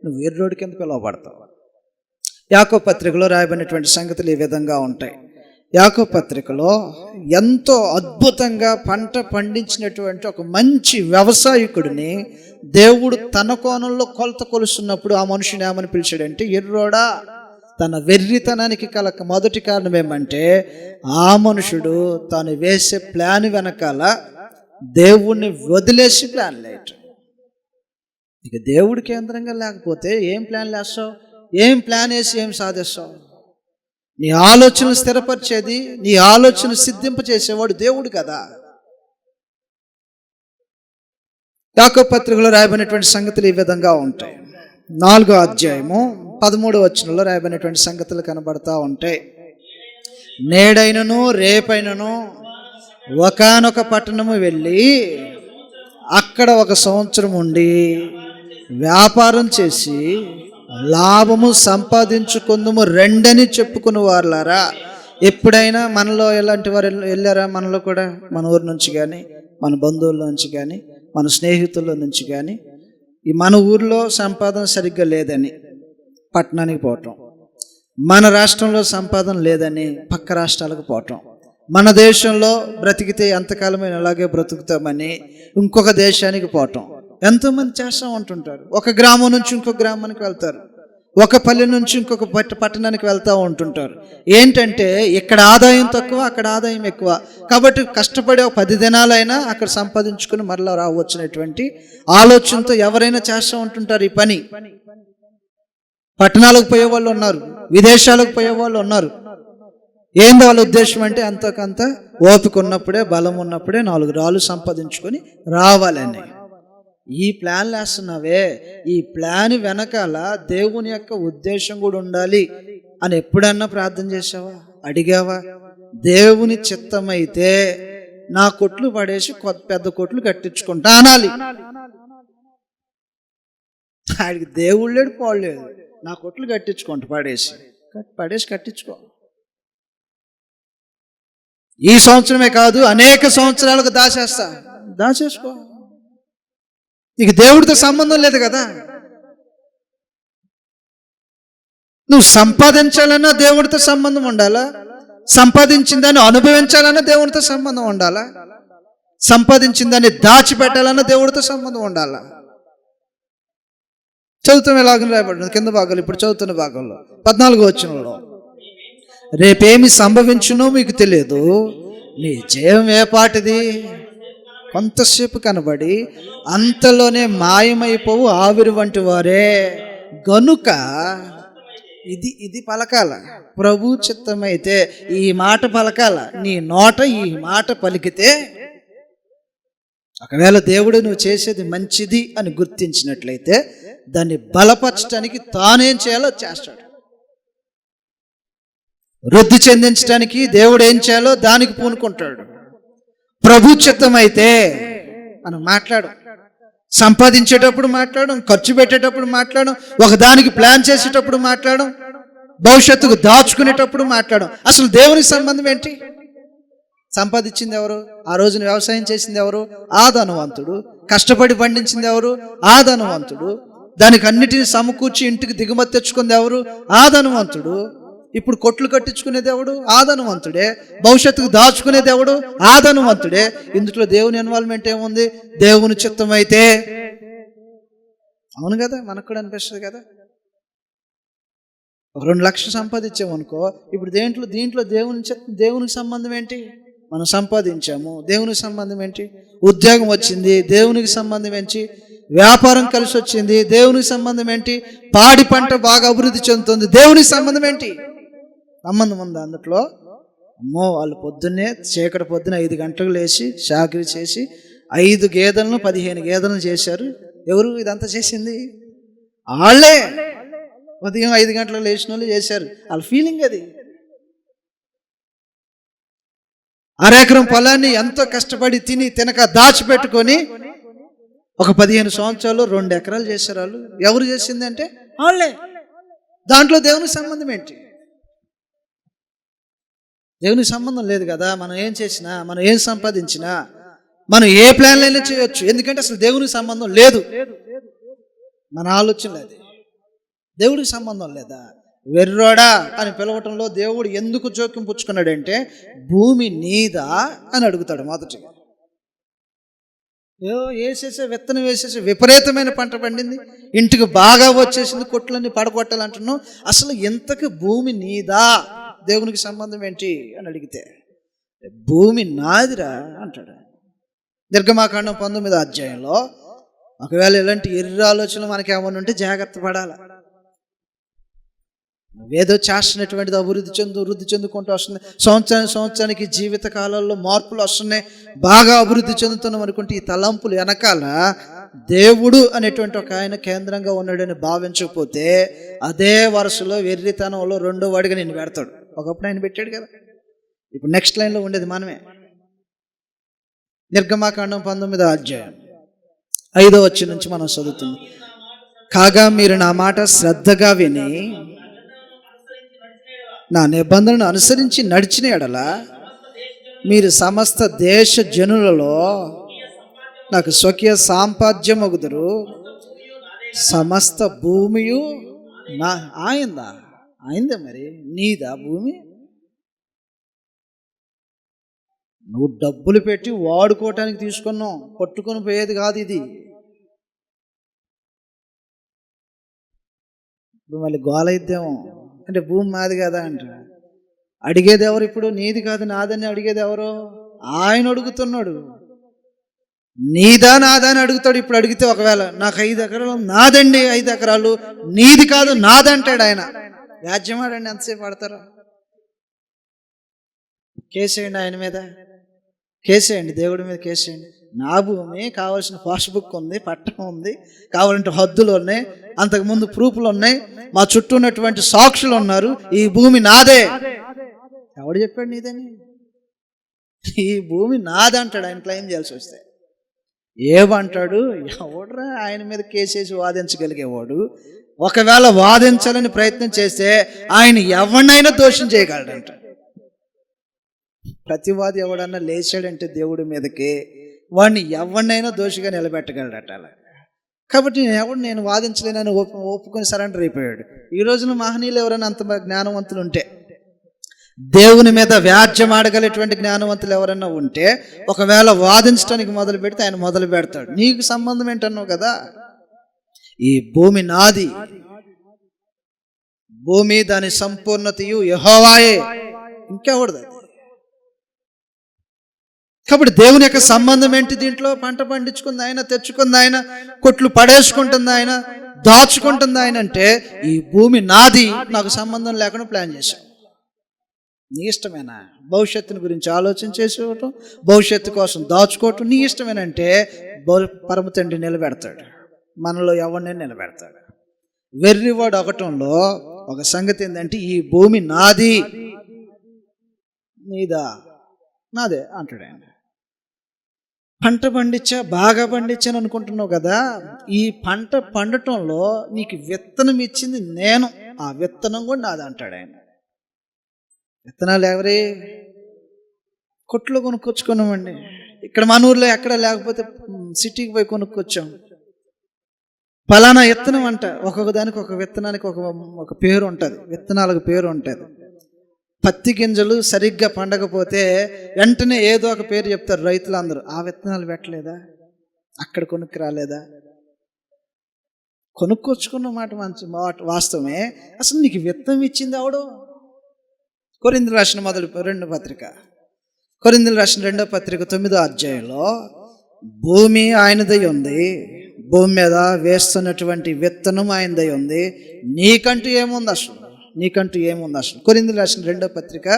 Speaker 1: నువ్వు ఎర్రోడి కింద పిలువబడతావు. యాకోబు పత్రికలో రాయబడినటువంటి సంగతులు ఈ విధంగా ఉంటాయి. యాకోబు పత్రికలో ఎంతో అద్భుతంగా పంట పండించినటువంటి ఒక మంచి వ్యవసాయకుడిని దేవుడు తన కోణంలో కొలత కొలుస్తున్నప్పుడు ఆ మనుషుని ఏమని పిలిచాడంటే ఎర్రోడా. తన వెర్రితనానికి కల మొదటి కారణం ఏమంటే, ఆ మనుషుడు తాను వేసే ప్లాన్ వెనకాల దేవుణ్ణి వదిలేసి ప్లాన్ లేయటం. ఇక దేవుడి కేంద్రంగా లేకపోతే ఏం ప్లాన్ వేస్తావు? ఏం ప్లాన్ వేసి ఏం సాధిస్తావు? నీ ఆలోచనలు స్థిరపరిచేది, నీ ఆలోచన సిద్ధింపచేసేవాడు దేవుడు కదా. యాకోబు పత్రికలో రాయబడినటువంటి సంగతులు ఈ విధంగా ఉంటాయి. 4వ అధ్యాయము 13వ వచనంలో రాయబడినటువంటి సంగతులు కనబడతా ఉంటాయి. నేడైనను రేపైనను ఒకానొక పట్టణము వెళ్ళి అక్కడ 1 సంవత్సరం ఉండి వ్యాపారం చేసి లాభము సంపాదించుకుందుము రెండని చెప్పుకుని వారులారా. ఎప్పుడైనా మనలో ఎలాంటి వారు వెళ్ళారా? మనలో కూడా మన ఊరి నుంచి కానీ, మన బంధువుల నుంచి కానీ, మన స్నేహితుల నుంచి కానీ, ఈ మన ఊర్లో సంపాదన సరిగ్గా లేదని పట్టణానికి పోవటం, మన రాష్ట్రంలో సంపాదన లేదని పక్క రాష్ట్రాలకు పోవటం, మన దేశంలో బ్రతికితే ఎంతకాలమైన అలాగే బ్రతుకుతామని ఇంకొక దేశానికి పోవటం ఎంతోమంది చేస్తూ ఉంటుంటారు. ఒక గ్రామం నుంచి ఇంకొక గ్రామానికి వెళ్తారు, ఒక పల్లె నుంచి ఇంకొక పట్టణానికి వెళ్తూ ఉంటుంటారు. ఏంటంటే ఇక్కడ ఆదాయం తక్కువ, అక్కడ ఆదాయం ఎక్కువ, కాబట్టి కష్టపడే 10 దినాలైనా అక్కడ సంపాదించుకుని మరలా రావచ్చినటువంటి ఆలోచనతో ఎవరైనా చేస్తూ ఉంటుంటారు ఈ పని. పట్టణాలకు పోయే వాళ్ళు ఉన్నారు, విదేశాలకు పోయే వాళ్ళు ఉన్నారు. ఏందో వాళ్ళ ఉద్దేశం అంటే అంతకంత ఓపిక ఉన్నప్పుడే, బలం ఉన్నప్పుడే 4 రాళ్ళు సంపాదించుకొని రావాలని. ఈ ప్లాన్ వేస్తున్నావే, ఈ ప్లాన్ వెనకాల దేవుని యొక్క ఉద్దేశం కూడా ఉండాలి అని ఎప్పుడన్నా ప్రార్థన చేసావా? అడిగావా? దేవుని చిత్తమైతే నా కొట్లు పడేసి పెద్ద కొట్లు కట్టించుకుంటా అనాలి. ఆడికి దేవుడు లేడు, పోలేదు, నా కొట్లు కట్టించుకుంటా పడేసి కట్టించుకో. ఈ సంవత్సరమే కాదు, అనేక సంవత్సరాలకు దాచేసుకో. నీకు దేవుడితో సంబంధం లేదు కదా. నువ్వు సంపాదించాలన్నా దేవుడితో సంబంధం ఉండాలా, సంపాదించిందాన్ని అనుభవించాలన్నా దేవుడితో సంబంధం ఉండాలా, సంపాదించిందాన్ని దాచిపెట్టాలన్నా దేవుడితో సంబంధం ఉండాలా. చదువుతున్న ఎలాగని రాయబడింది కింద భాగంలో, ఇప్పుడు చదువుతున్న భాగంలో 14వ వచనంలో, రేపేమి సంభవించునో మీకు తెలియదు, నీ జయం ఏ పాటిది, కొంతసేపు కనబడి అంతలోనే మాయమైపోవు ఆవిరి వంటి వారే. గనుక ఇది పలకాల, ప్రభు చిత్తమైతే ఈ మాట పలకాల. నీ నోట ఈ మాట పలికితే, ఒకవేళ దేవుడు నువ్వు చేసేది మంచిది అని గుర్తించినట్లయితే దాన్ని బలపరచడానికి తానేం చేయాలో చేస్తాడు. వృద్ధి చెందించడానికి దేవుడు ఏం చేయాలో దానికి పూనుకుంటాడు. ప్రభు చిత్తమైతే మనం సంపాదించేటప్పుడు మాట్లాడడం, ఖర్చు పెట్టేటప్పుడు మాట్లాడడం, ఒకదానికి ప్లాన్ చేసేటప్పుడు మాట్లాడడం, భవిష్యత్తుకు దాచుకునేటప్పుడు మాట్లాడడం. అసలు దేవునికి సంబంధం ఏంటి? సంపాదించింది ఎవరు? ఆ రోజున వ్యవసాయం చేసింది ఎవరు? ఆ ధనవంతుడు. కష్టపడి పండించింది ఎవరు? ఆ ధనవంతుడు. దానికి అన్నిటిని సమకూర్చి ఇంటికి దిగుమతి తెచ్చుకుంది ఎవరు? ఆ ధనవంతుడు. ఇప్పుడు కొట్లు కట్టించుకునే దేవుడు ఆ ధనవంతుడే, భవిష్యత్తుకు దాచుకునే దేవుడు ఆ ధనవంతుడే. ఇందులో దేవుని ఇన్వాల్వ్మెంట్ ఏముంది? దేవుని చిత్తమైతే. అవును కదా, మనకు కూడా అనిపిస్తుంది కదా. 2 లక్షలు సంపాదించామనుకో, ఇప్పుడు దీంట్లో దేవునికి సంబంధం ఏంటి? మనం సంపాదించాము, దేవునికి సంబంధం ఏంటి? ఉద్యోగం వచ్చింది, దేవునికి సంబంధం ఏంటి? వ్యాపారం కలిసి వచ్చింది, దేవునికి సంబంధం ఏంటి? పాడి పంట బాగా అభివృద్ధి చెందుతుంది, దేవునికి సంబంధం ఏంటి? సంబంధం ఉందా అందుట్లో? అమ్మో, వాళ్ళు చీకటి పొద్దున 5 గంటలకు లేచి చాకరీ చేసి 5 గేదెలను 15 గేదెలను చేశారు. ఎవరు ఇదంతా చేసింది? వాళ్ళే. ఉదయం 5 గంటలకు లేచిన వాళ్ళు చేశారు. వాళ్ళ ఫీలింగ్ అది. అరెకరం పొలాన్ని ఎంతో కష్టపడి తినక దాచిపెట్టుకొని ఒక 15 సంవత్సరాలు 2 ఎకరాలు చేశారు వాళ్ళు. ఎవరు చేసింది అంటే వాళ్ళే. దాంట్లో దేవునికి సంబంధం ఏంటి? దేవునికి సంబంధం లేదు కదా. మనం ఏం చేసినా, మనం ఏం సంపాదించినా, మనం ఏ ప్లాన్లైనా చేయొచ్చు. ఎందుకంటే అసలు దేవునికి సంబంధం లేదు. మన ఆలోచన లేదు, దేవుడికి సంబంధం లేదా? వెర్రోడా అని పిలవటంలో దేవుడు ఎందుకు జోక్యం పుచ్చుకున్నాడంటే, భూమి నీదా అని అడుగుతాడు మొదటిగా. విత్తనం వేసేసి విపరీతమైన పంట పండింది, ఇంటికి బాగా వచ్చేసింది, కొట్లన్నీ పడగొట్టాలంటున్నావు, అసలు ఇంతకు భూమి నీదా, దేవునికి సంబంధం ఏంటి అని అడిగితే, భూమి నాదిరా అంటాడు. నిర్గమాకాండం 19వ అధ్యాయంలో ఒకవేళ ఇలాంటి ఎర్ర ఆలోచనలు మనకి ఏమైనా ఉంటే జాగ్రత్త పడాలి. ఏదో చేస్తున్నటువంటిది వృద్ధి చెందుకుంటూ వస్తుంది. సంవత్సరానికి జీవిత కాలాల్లో మార్పులు వస్తున్నాయి, బాగా అభివృద్ధి చెందుతున్నాం అనుకుంటే ఈ తలంపులు వెనకాల దేవుడు అనేటువంటి ఒక ఆయన కేంద్రంగా ఉన్నాడని భావించకపోతే అదే వరుసలో వెర్రితనంలో రెండో వాడిగా నేను పెడతాడు. ఒకప్పుడు ఆయన పెట్టాడు కదా, ఇప్పుడు నెక్స్ట్ లైన్లో ఉండేది మనమే. నిర్గమాకాండం 19వ అధ్యాయం 5వ వచనం నుంచి మనం చదువుతున్నాం. కాగా మీరు నా మాట శ్రద్ధగా విని నా నిబంధనను అనుసరించి నడిచిన ఎడల మీరు సమస్త దేశ జనులలో నాకు స్వకీయ సాంపాద్యమగుదురు. సమస్త భూమియు నా ఆయిందే మరి నీదా భూమి? నువ్వు డబ్బులు పెట్టి వాడుకోవటానికి తీసుకున్నావు, పట్టుకొని పోయేది కాదు ఇది. ఇప్పుడు మళ్ళీ గోలైద్దేమో అంటే భూమి మాది కదా అంట. అడిగేది ఎవరు ఇప్పుడు? నీది కాదు నాదని అడిగేది ఎవరు? ఆయన అడుగుతున్నాడు. నీదా నాదా అని అడుగుతాడు. ఇప్పుడు అడిగితే ఒకవేళ నాకు 5 ఎకరాలు నాదండి, 5 ఎకరాలు నీది కాదు నాదంటాడు ఆయన. వ్యాజ్యమాడండి, ఎంతసేపు పడతారు? కేసేయండి ఆయన మీద, కేసేయండి దేవుడి మీద కేసేయండి. నా భూమి, కావాల్సిన పాస్బుక్ ఉంది, పట్టణం ఉంది, కావాలంటే హద్దులు ఉన్నాయి, అంతకుముందు ప్రూఫ్లు ఉన్నాయి, మా చుట్టూ ఉన్నటువంటి సాక్షులు ఉన్నారు, ఈ భూమి నాదే. ఎవడు చెప్పాడు నీదని? ఈ భూమి నాదంటాడు ఆయన క్లెయిమ్ చేయాల్సి వస్తే. ఏమంటాడు? ఎవడరా ఆయన మీద కేసేసి వాదించగలిగేవాడు? ఒకవేళ వాదించాలని ప్రయత్నం చేస్తే ఆయన ఎవరినైనా దోషం చేయగలడంట. ప్రతివాది ఎవడన్నా లేచాడంటే దేవుడి మీదకి వాడిని ఎవరినైనా దోషిగా నిలబెట్టగలడట. అలా కాబట్టి నేను వాదించలేనని ఒప్పుకొని సరెండర్ అయిపోయాడు. ఈ రోజున మహనీయులు ఎవరైనా అంత జ్ఞానవంతులు ఉంటే, దేవుని మీద వ్యాజ్యం ఆడగలిగేటువంటి జ్ఞానవంతులు ఎవరైనా ఉంటే, ఒకవేళ వాదించడానికి మొదలు పెడితే ఆయన మొదలు పెడతాడు. నీకు సంబంధం ఏంటన్నావు కదా, ఈ భూమి నాది, భూమి దాని సంపూర్ణతయు యెహోవాయే, ఇంకెవడదు. కాబట్టి దేవుని యొక్క సంబంధం ఏంటి? దీంట్లో పంట పండించుకుంది ఆయన, తెచ్చుకుంది ఆయన, కొట్లు పడేసుకుంటుంది ఆయన, దాచుకుంటుంది ఆయన. అంటే ఈ భూమి నాది, నాకు సంబంధం లేకుండా ప్లాన్ చేశావు. నీ ఇష్టమేనా? భవిష్యత్తుని గురించి ఆలోచన చేసుకోవటం, భవిష్యత్తు కోసం దాచుకోవటం నీ ఇష్టమేనంటే పరమ తండ్రి నిలబెడతాడు, మనలో ఎవరిని నిలబెడతాడు. వెర్రివాడు ఒకటంలో ఒక సంగతి ఏంటంటే, ఈ భూమి నాది, నీదా? నాదే అంటాడు ఆయన. పంట బాగా పండించాను అనుకుంటున్నావు కదా, ఈ పంట పండటంలో నీకు విత్తనం ఇచ్చింది నేను, ఆ విత్తనం కూడా నాది అంటాడు ఆయన. విత్తనాలు ఎవరి? కొట్లో కొనుక్కొచ్చుకున్నామండి. ఇక్కడ మన ఊర్లో ఎక్కడ లేకపోతే సిటీకి పోయి కొనుక్కొచ్చాం. ఫలానా విత్తనం అంట. ఒక్కొక్క దానికి ఒక విత్తనానికి ఒక పేరు ఉంటుంది, విత్తనాలకు పేరు ఉంటుంది. పత్తి గింజలు సరిగ్గా పండకపోతే వెంటనే ఏదో ఒక పేరు చెప్తారు రైతులందరూ. ఆ విత్తనాలు పెట్టలేదా? అక్కడ కొనుక్కు రాలేదా? కొనుక్కొచ్చుకున్న మాట మంచి వాస్తవమే. అసలు నీకు విత్తనం ఇచ్చింది ఎవడు? కొరింథీయులకు రాసిన రెండవ పత్రిక 9వ అధ్యాయంలో భూమి ఆయనదై ఉంది, భూమి మీద వేస్తున్నటువంటి విత్తనం ఆయనదై ఉంది, నీకంటూ ఏముంది అసలు? కొరింథీయులకు రాసిన 2వ పత్రిక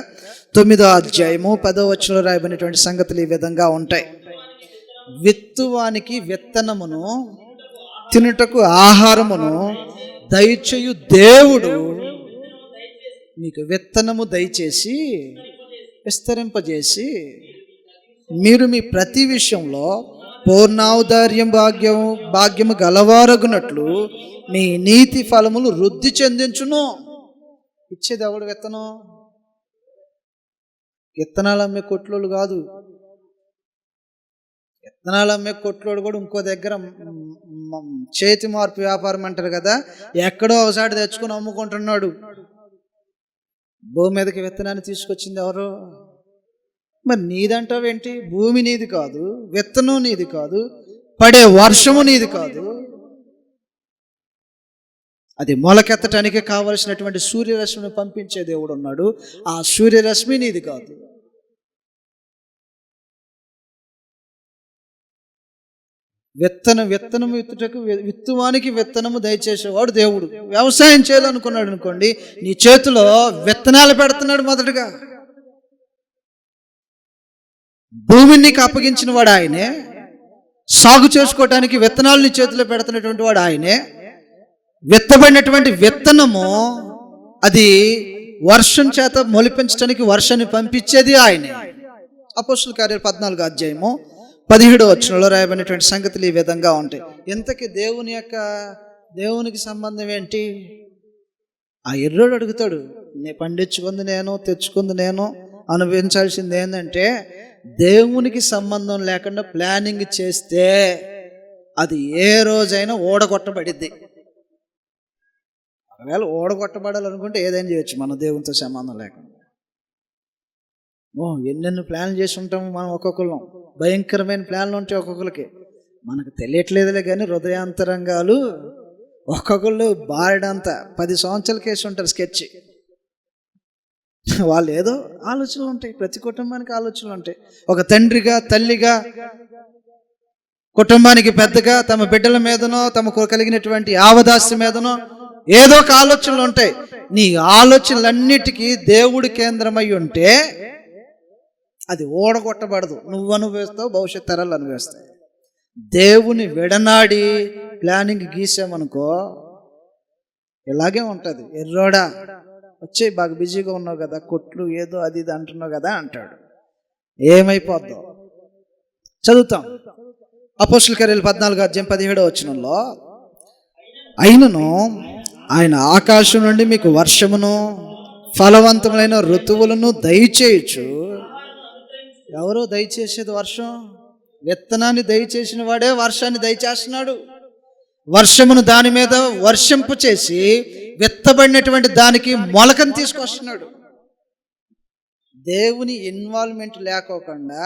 Speaker 1: 9వ అధ్యాయము 10వ వచనంలో రాయబడినటువంటి సంగతులు ఈ విధంగా ఉంటాయి. విత్తువానికి విత్తనమును, తినుటకు ఆహారమును దయచేయు దేవుడు మీకు విత్తనము దయచేసి విస్తరింపజేసి మీరు మీ ప్రతి విషయంలో పూర్ణాౌదార్యం భాగ్యము గలవారగునట్లు మీ నీతి ఫలములు వృద్ధి చెందించును. ఇచ్చేది ఎవడు? విత్తనం. విత్తనాలు అమ్మే కొట్లోళ్ళు కాదు. విత్తనాలు అమ్మే కొట్లోడు కూడా ఇంకో దగ్గర చేతి మార్పు వ్యాపారం అంటారు కదా, ఎక్కడో ఒకసారి తెచ్చుకొని అమ్ముకుంటున్నాడు. భూమి మీదకి విత్తనాన్ని తీసుకొచ్చింది ఎవరు? మరి నీదంటావేంటి? భూమి నీది కాదు, విత్తనం నీది కాదు, పడే వర్షము నీది కాదు. అది మొలకెత్తటానికి కావలసినటువంటి సూర్యరశ్మిని పంపించే దేవుడు ఉన్నాడు. ఆ సూర్యరశ్మి నీది కాదు. విత్తనము విత్తుటకు విత్తువానికి విత్తనము దయచేసేవాడు దేవుడు. వ్యవసాయం చేయాలనుకున్నాడు అనుకోండి, నీ చేతిలో విత్తనాలు పెడుతున్నాడు. మొదటగా భూమిని నీకు అప్పగించిన వాడు ఆయనే. సాగు చేసుకోవటానికి విత్తనాలు నీ చేతిలో పెడుతున్నటువంటి వాడు ఆయనే. విత్తబడినటువంటి విత్తనము అది వర్షం చేత మొలిపించడానికి వర్షాన్ని పంపించేది ఆయనే. అపోస్తలుల కార్యాలు 14వ అధ్యాయము 17వ వచనంలో రాయబడినటువంటి సంగతులు ఈ విధంగా ఉంటాయి. ఇంతకీ దేవునికి సంబంధం ఏంటి? ఆ ఎర్రోడు అడుగుతాడు, పండించుకుంది నేను, తెచ్చుకుంది నేను, అనుభవించాల్సింది ఏంటంటే, దేవునికి సంబంధం లేకుండా ప్లానింగ్ చేస్తే అది ఏ రోజైనా ఓడగొట్టబడిద్ది. ఒకవేళ ఓడగొట్టబడాలనుకుంటే ఏదైనా చేయొచ్చు మనం దేవునితో సంబంధం లేకుండా. ఎన్నెన్ని ప్లాన్లు చేసి ఉంటాము మనం. ఒక్కొక్కరు భయంకరమైన ప్లాన్లు ఉంటాయి ఒక్కొక్కరికి. మనకు తెలియట్లేదులే కానీ హృదయాంతరంగాలు ఒక్కొక్కళ్ళు బారెడంత 10 సంవత్సరాల కేసు ఉంటారు స్కెచ్. వాళ్ళు ఏదో ఆలోచనలు ఉంటాయి. ప్రతి కుటుంబానికి ఆలోచనలు ఉంటాయి. ఒక తండ్రిగా, తల్లిగా, కుటుంబానికి పెద్దగా తమ బిడ్డల మీదనో, తమకు కలిగినటువంటి ఆవదాస్య మీదనో ఏదో ఒక ఆలోచనలు ఉంటాయి. నీ ఆలోచనలన్నిటికీ దేవుడి కేంద్రమై ఉంటే అది ఓడగొట్టబడదు. నువ్వు అనుభవిస్తావు, భవిష్యత్ తరాలు అనుభవిస్తాయి. దేవుని విడనాడి ప్లానింగ్ గీసామనుకో ఇలాగే ఉంటుంది. ఎర్రోడా వచ్చి బాగా బిజీగా ఉన్నావు కదా, కొట్లు ఏదో అది ఇది అంటున్నావు కదా అంటాడు. ఏమైపోద్దో చదువుతాం. అపోస్తలుల కార్యాలు 14వ అధ్యాయం 17వ వచనంలో, అయినను ఆయన ఆకాశం నుండి మీకు వర్షమును ఫలవంతములైన ఋతువులను దయచేయచ్చు. ఎవరో దయచేసేది వర్షం? విత్తనాన్ని దయచేసిన వాడే వర్షాన్ని దయచేస్తున్నాడు. వర్షమును దాని మీద వర్షింపు చేసి విత్తబడినటువంటి దానికి మొలకను తీసుకొస్తున్నాడు. దేవుని ఇన్వాల్వ్మెంట్ లేకోకుండా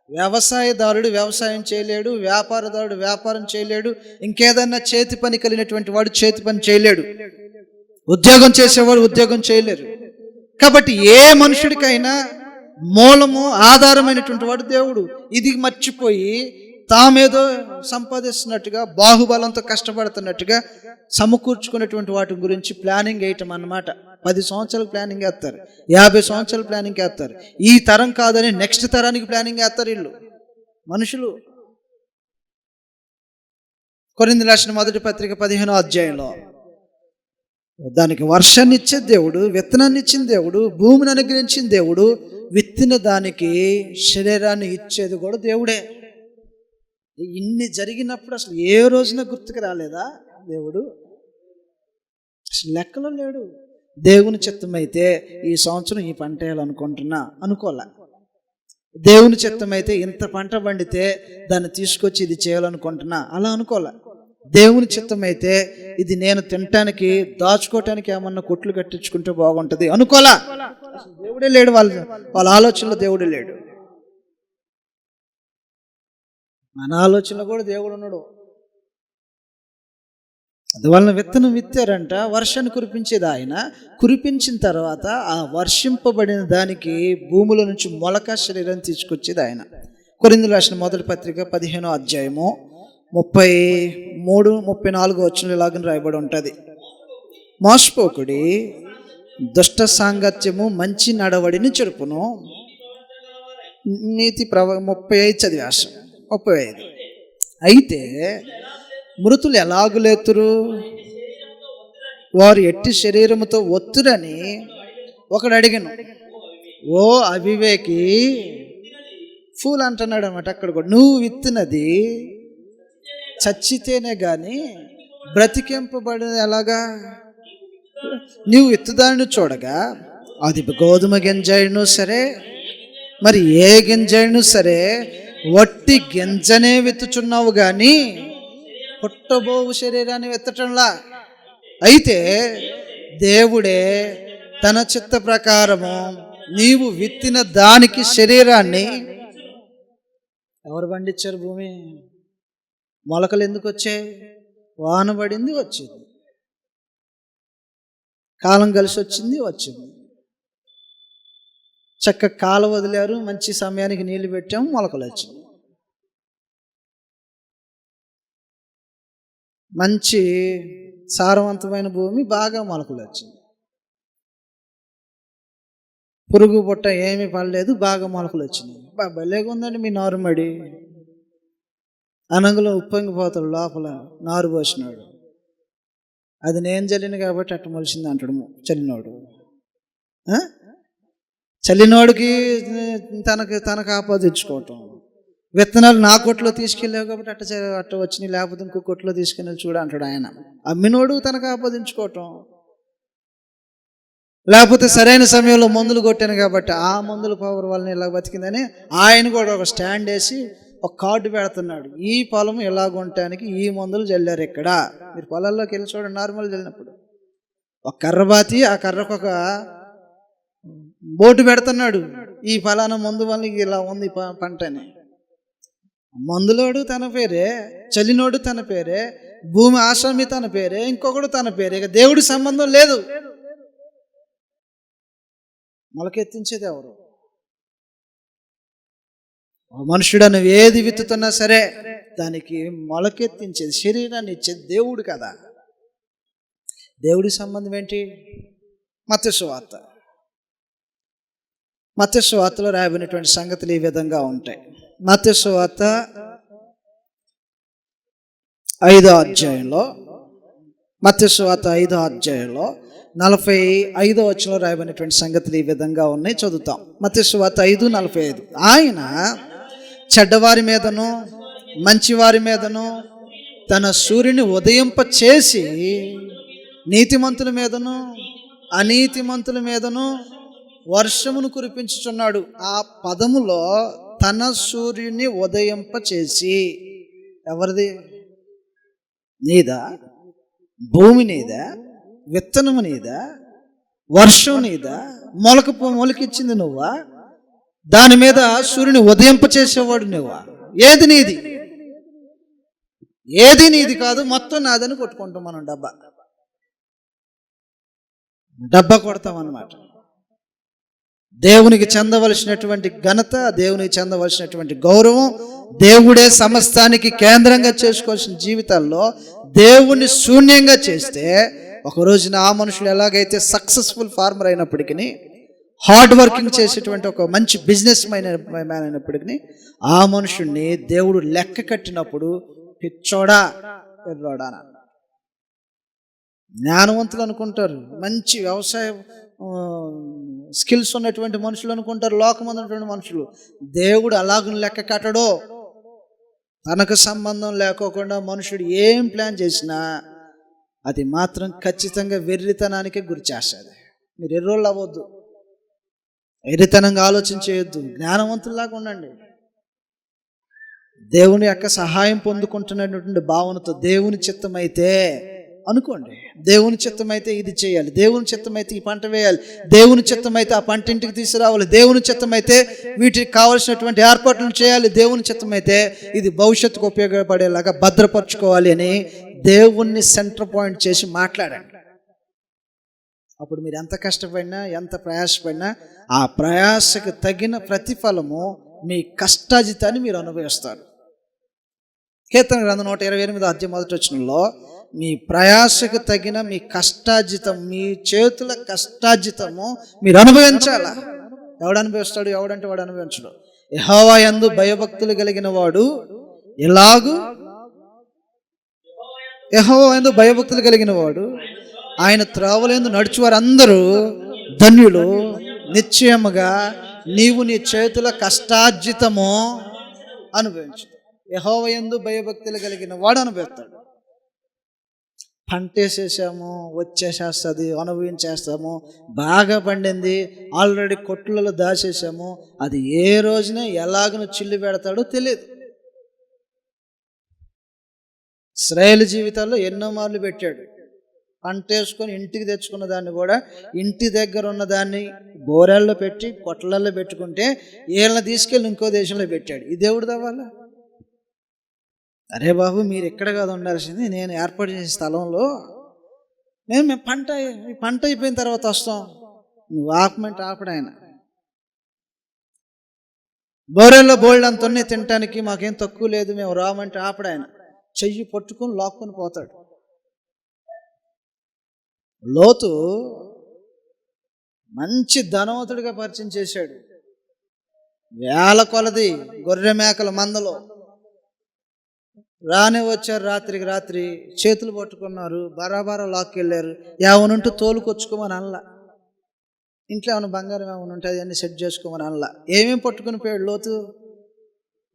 Speaker 1: వ్యవసాయదారుడు వ్యవసాయం చేయలేడు, వ్యాపారదారుడు వ్యాపారం చేయలేడు, ఇంకేదన్నా చేతి పని కలిగినటువంటి వాడు చేతి పని చేయలేడు, ఉద్యోగం చేసేవాడు ఉద్యోగం చేయలేరు. కాబట్టి ఏ మనుషుడికైనా మూలము ఆధారమైనటువంటి వాడు దేవుడు. ఇది మర్చిపోయి తామేదో సంపాదిస్తున్నట్టుగా, బాహుబలంతో కష్టపడుతున్నట్టుగా సమకూర్చుకున్నటువంటి వాటి గురించి ప్లానింగ్ వేయటం అన్నమాట. 10 సంవత్సరాలు ప్లానింగ్ వేస్తారు, 50 సంవత్సరాలు ప్లానింగ్ వేస్తారు. ఈ తరం కాదని నెక్స్ట్ తరానికి ప్లానింగ్ వేస్తారు వీళ్ళు మనుషులు. కొరింథీయులకు రాసిన మొదటి పత్రిక 15వ అధ్యాయంలో దానికి వర్షాన్ని ఇచ్చే దేవుడు, విత్తనాన్ని ఇచ్చిన దేవుడు, భూమిని అనుగ్రహించిన దేవుడు, విత్తిన దానికి శరీరాన్ని ఇచ్చేది కూడా దేవుడే. ఇన్ని జరిగినప్పుడు అసలు ఏ రోజున గుర్తుకు రాలేదా దేవుడు? అసలు లెక్కలో లేడు. దేవుని చిత్తమైతే ఈ సంవత్సరం ఈ పంట వేయాలనుకుంటున్నా అనుకోలే. దేవుని చిత్తమైతే ఇంత పంట పండితే దాన్ని తీసుకొచ్చి ఇది చేయాలనుకుంటున్నా అలా అనుకోలే. దేవుని చిత్తమైతే ఇది నేను తినటానికి, దాచుకోవటానికి ఏమన్నా కొట్లు కట్టించుకుంటే బాగుంటుంది అనుకోలా. దేవుడే లేడు. వాళ్ళ ఆలోచనలో దేవుడే లేడు. మన ఆలోచనలో కూడా దేవుడు ఉన్నాడు. అందువలన విత్తనం విత్తారంట, వర్షాన్ని కురిపించేది ఆయన. కురిపించిన తర్వాత ఆ వర్షింపబడిన దానికి భూమిలో నుంచి మొలక శరీరాన్ని తీసుకొచ్చేది ఆయన. కొరింథీయులకు రాసిన మొదటి పత్రిక 15వ అధ్యాయము 33, 34 వచనం ఇలాగని రాయబడి ఉంటుంది. మోసపోకుడి, దుష్ట సాంగత్యము మంచి నడవడిని చెరుపును. నీతి 35 చదివాసం 35. అయితే మృతులు ఎలాగు లేతురు, వారు ఎట్టి శరీరముతో ఒత్తురని ఒకడు అడిగను. ఓ అవివేకి, ఫూల్ అంటున్నాడు అనమాట. అక్కడ కూడా నువ్వు విత్తినది చచ్చితేనే కానీ బ్రతికింపబడినది ఎలాగా? నువ్వు విత్తుదాన్ని చూడగా అది గోధుమ గింజను సరే, మరి ఏ గింజను సరే, వట్టి గింజనే విత్తుచున్నావు కానీ పుట్టబోవు శరీరాన్ని విత్తటంలా. అయితే దేవుడే తన చిత్త ప్రకారము నీవు విత్తిన దానికి శరీరాన్ని ఎవరు పండించారు? భూమి. మొలకలు ఎందుకు వచ్చాయి? వాన పడింది, వచ్చింది. కాలం కలిసి వచ్చింది. చక్కగా కాల వదిలారు, మంచి సమయానికి నీళ్లు పెట్టాము, మొలకలు వచ్చింది. మంచి సారవంతమైన భూమి, బాగా మొలకలు వచ్చింది. పురుగు పుట్ట ఏమీ పడలేదు, బాగా మొలకలు వచ్చినాయి. భలేగా ఉందండి మీ నారుమడి. అనంగులో ఉప్పొంగిపోతాడు, లోపల నారు పోసినాడు. అది నేను చల్లిన కాబట్టి అట్ట మొలిసింది అంటాడు చల్లినోడు. చల్లినోడికి తనకు ఆపాదించుకోవటం. విత్తనాలు నా కొట్లో తీసుకెళ్ళావు కాబట్టి అట్ట వచ్చినాయి, లేకపోతే ఇంకో కొట్లో తీసుకెళ్ళి చూడ అంటాడు ఆయన. అమ్మినోడు తనకు ఆపాదించుకోవటం. లేకపోతే సరైన సమయంలో మందులు కొట్టాను కాబట్టి ఆ మందుల పవర్ వల్ల ఇలా బతికిందని ఆయన కూడా ఒక స్టాండ్ వేసి ఒక కార్డు పెడుతున్నాడు. ఈ పొలం ఎలాగుంటానికి ఈ మందులు చల్లారు ఇక్కడ. మీరు పొలాల్లోకి వెళ్ళి చూడండి, నార్మల్ చల్లినప్పుడు ఒక కర్ర బాతి, ఆ కర్రకు ఒక బోటు పెడుతున్నాడు. ఈ ఫలానా మందు వల్ల ఇలా ఉంది పంట అని. మందులోడు తన పేరే, చల్లినోడు తన పేరే, భూమి ఆసామి తన పేరే, ఇంకొకడు తన పేరే. ఇక దేవుడి సంబంధం లేదు. మొలకెత్తించేది ఎవరు? మనుషుడు నువ్వు ఏది విత్తుతున్నా సరే దానికి మొలకెత్తించేది, శరీరాన్ని ఇచ్చేది దేవుడు కదా. దేవుడి సంబంధం ఏంటి? మత్తయి సువార్తలో రాయబడినటువంటి సంగతులు ఈ విధంగా ఉంటాయి. మత్తయి సువార్త 5వ అధ్యాయంలో 45వ వచనంలో రాయబడినటువంటి సంగతులు ఈ విధంగా ఉన్నాయి. చదువుతాం. మత్తయి సువార్త 5:45. ఆయన చెడ్డవారి మీదను మంచివారి మీదను తన సూర్యుని ఉదయింప చేసి నీతిమంతుల మీదను అనీతిమంతుల మీదను వర్షమును కురిపించుచున్నాడు. ఆ పదములో తన సూర్యుని ఉదయింప చేసి, ఎవరిది? నీదా? భూమి నీదా? విత్తనము నీదా? వర్షం నీదా? మొలకిచ్చింది నువ్వా? దాని మీద సూర్యుని ఉదయింప చేసేవాడు నువ్వా? ఏది నీది? ఏది నీది కాదు, మొత్తం నాదని కొట్టుకుంటాం మనం. డబ్బా కొడతాం అన్నమాట. దేవునికి చెందవలసినటువంటి ఘనత, దేవునికి చెందవలసినటువంటి గౌరవం, దేవుడే సమస్తానికి కేంద్రంగా చేసుకోవాల్సిన జీవితాల్లో దేవుణ్ణి శూన్యంగా చేస్తే ఒక రోజున ఆ మనుషులు ఎలాగైతే సక్సెస్ఫుల్ ఫార్మర్ అయినప్పటికీ, హార్డ్ వర్కింగ్ చేసేటువంటి ఒక మంచి బిజినెస్ మ్యాన్ అయినప్పటికీ ఆ మనుషుణ్ణి దేవుడు లెక్క కట్టినప్పుడు పిచ్చోడా ఎర్రోడా. జ్ఞానవంతులు అనుకుంటారు, మంచి వ్యవసాయ స్కిల్స్ ఉన్నటువంటి మనుషులు అనుకుంటారు, లోకమందున్నటువంటి మనుషులు. దేవుడు అలాగ లెక్క కట్టడో. తనకు సంబంధం లేకోకుండా మనుషుడు ఏం ప్లాన్ చేసినా అది మాత్రం ఖచ్చితంగా వెర్రితనానికే గురి చేస్తుంది. మీరు ఎర్రోళ్ళు అవ్వద్దు, ఎర్రితనంగా ఆలోచన చేయొద్దు, జ్ఞానవంతుల్లాగా ఉండండి. దేవుని యొక్క సహాయం పొందుకుంటున్నటువంటి భావనతో దేవుని చిత్తమైతే అనుకోండి, దేవుని చిత్తమైతే ఇది చేయాలి, దేవుని చిత్తమైతే ఈ పంట వేయాలి, దేవుని చిత్తమైతే ఆ పంట ఇంటికి తీసుకురావాలి, దేవుని చిత్తమైతే వీటికి కావలసినటువంటి ఏర్పాట్లను చేయాలి, దేవుని చిత్తమైతే ఇది భవిష్యత్తుకు ఉపయోగపడేలాగా భద్రపరచుకోవాలి అని దేవుణ్ణి సెంటర్ పాయింట్ చేసి మాట్లాడండి. అప్పుడు మీరు ఎంత కష్టపడినా, ఎంత ప్రయాసపడినా ఆ ప్రయాసకు తగిన ప్రతిఫలము మీ కష్టాజితాన్ని మీరు అనుభవిస్తారు. కీర్తన గ్రంథం 128వ అధ్యాయం 1వ వచనంలో మీ ప్రయాసకు తగిన మీ కష్టాజితం, మీ చేతుల కష్టాజితము మీరు అనుభవించాలా. ఎవడు అనుభవిస్తాడు? ఎవడంటే వాడు అనుభవించడు. యెహోవా యందు భయభక్తులు కలిగిన వాడు యెహోవా యందు భయభక్తులు కలిగిన వాడు ఆయన త్రోవలందు నడుచువారు అందరూ ధన్యులు. నిశ్చయముగా నీవు నీ చేతుల కష్టార్జితము అనుభవించు. యెహోవా యందు భయభక్తులు కలిగిన వాడు అనుభవిస్తాడు. పంట వేసేసాము, వచ్చేసేస్తుంది, అనుభవించేస్తాము. బాగా పండింది, ఆల్రెడీ కొట్లలో దాచేసాము. అది ఏ రోజున ఎలాగనో చిల్లు పెడతాడో తెలియదు. ఇశ్రాయేలు జీవితాల్లో ఎన్నో మార్లు పెట్టాడు. పంట వేసుకొని ఇంటికి తెచ్చుకున్న దాన్ని కూడా ఇంటి దగ్గర ఉన్న దాన్ని బోరెల్లో పెట్టి కొట్లల్లో పెట్టుకుంటే వీళ్ళని తీసుకెళ్ళి ఇంకో దేశంలో పెట్టాడు. ఈ దేవుడు తవ్వాలా? అరే బాబు, మీరు ఎక్కడ కాదు ఉండాల్సింది, నేను ఏర్పాటు చేసే స్థలంలో మేము పంట అయిపోయిన తర్వాత వస్తాం, నువ్వు ఆపమంటే ఆపడాయన. బోరెల్లో బోల్డ్ అంత తినటానికి మాకేం తక్కువ లేదు, మేము రామంటే ఆపడాయన. చెయ్యి పట్టుకొని లాక్కొని పోతాడు. లోతు మంచి ధనవంతుడిగా పరిచయం చేశాడు. వేల కొలది గొర్రె మేకల మందలో రానే వచ్చారు. రాత్రికి రాత్రి చేతులు పట్టుకున్నారు, బరాబరా లాక్కెళ్ళారు. ఏమనుంటూ తోలుకొచ్చుకోమని అనలా. ఇంట్లో ఏమైనా బంగారం ఏమైనా ఉంటే అవన్నీ సెట్ చేసుకోమని అనలా. ఏమేమి పట్టుకుని పోయాడు లోతు?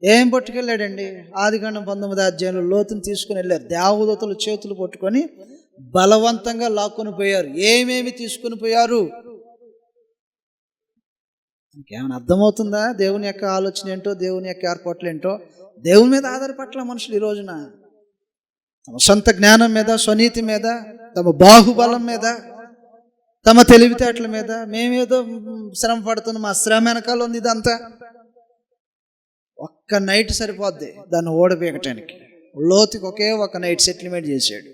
Speaker 1: ఏం పట్టుకెళ్ళాడండి? ఆదికాండం 19వ అధ్యాయంలో లోతుని తీసుకుని వెళ్ళారు. దేవదూతలు చేతులు పట్టుకొని బలవంతంగా లాక్కొని పోయారు. ఏమేమి తీసుకుని పోయారు? ఇంకేమైనా అర్థమవుతుందా? దేవుని యొక్క ఆలోచన ఏంటో, దేవుని యొక్క ఏర్పాట్లు ఏంటో. దేవుని మీద ఆధారపట్ల మనుషులు ఈ రోజున తమ సొంత జ్ఞానం మీద, స్వనీతి మీద, తమ బాహుబలం మీద, తమ తెలివితేటల మీద మేమేదో శ్రమ పడుతున్నాం. మా శ్రమ వెనకాల ఉంది ఇదంతా. ఒక్క నైట్ సరిపోద్ది దాన్ని ఓడబీకటానికి. లోతుకి ఒకే ఒక నైట్ సెటిల్మెంట్ చేశాడు.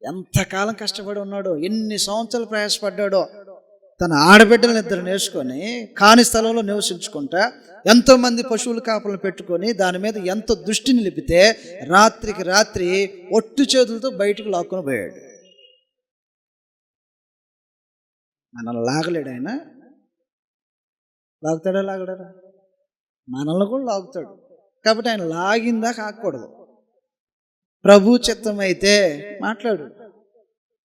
Speaker 1: ఎంతకాలం కష్టపడి ఉన్నాడో, ఎన్ని సంవత్సరాలు ప్రయాసపడ్డాడో. తన ఆడబిడ్డలను ఇద్దరు నేర్చుకొని కాని స్థలంలో నివసించుకుంటా ఎంతోమంది పశువుల కాపులను పెట్టుకొని దాని మీద ఎంతో దృష్టిని నిలిపితే రాత్రికి రాత్రి ఒట్టు చేతులతో బయటకు లాక్కొని పోయాడు. మనల్ని లాగలేడు ఆయన. లాగుతాడా? లాగడా? మనల్ని కూడా లాగుతాడు. కాబట్టి ఆయన లాగిందా కాకూడదు. ప్రభు చిత్తం అయితే మాట్లాడు,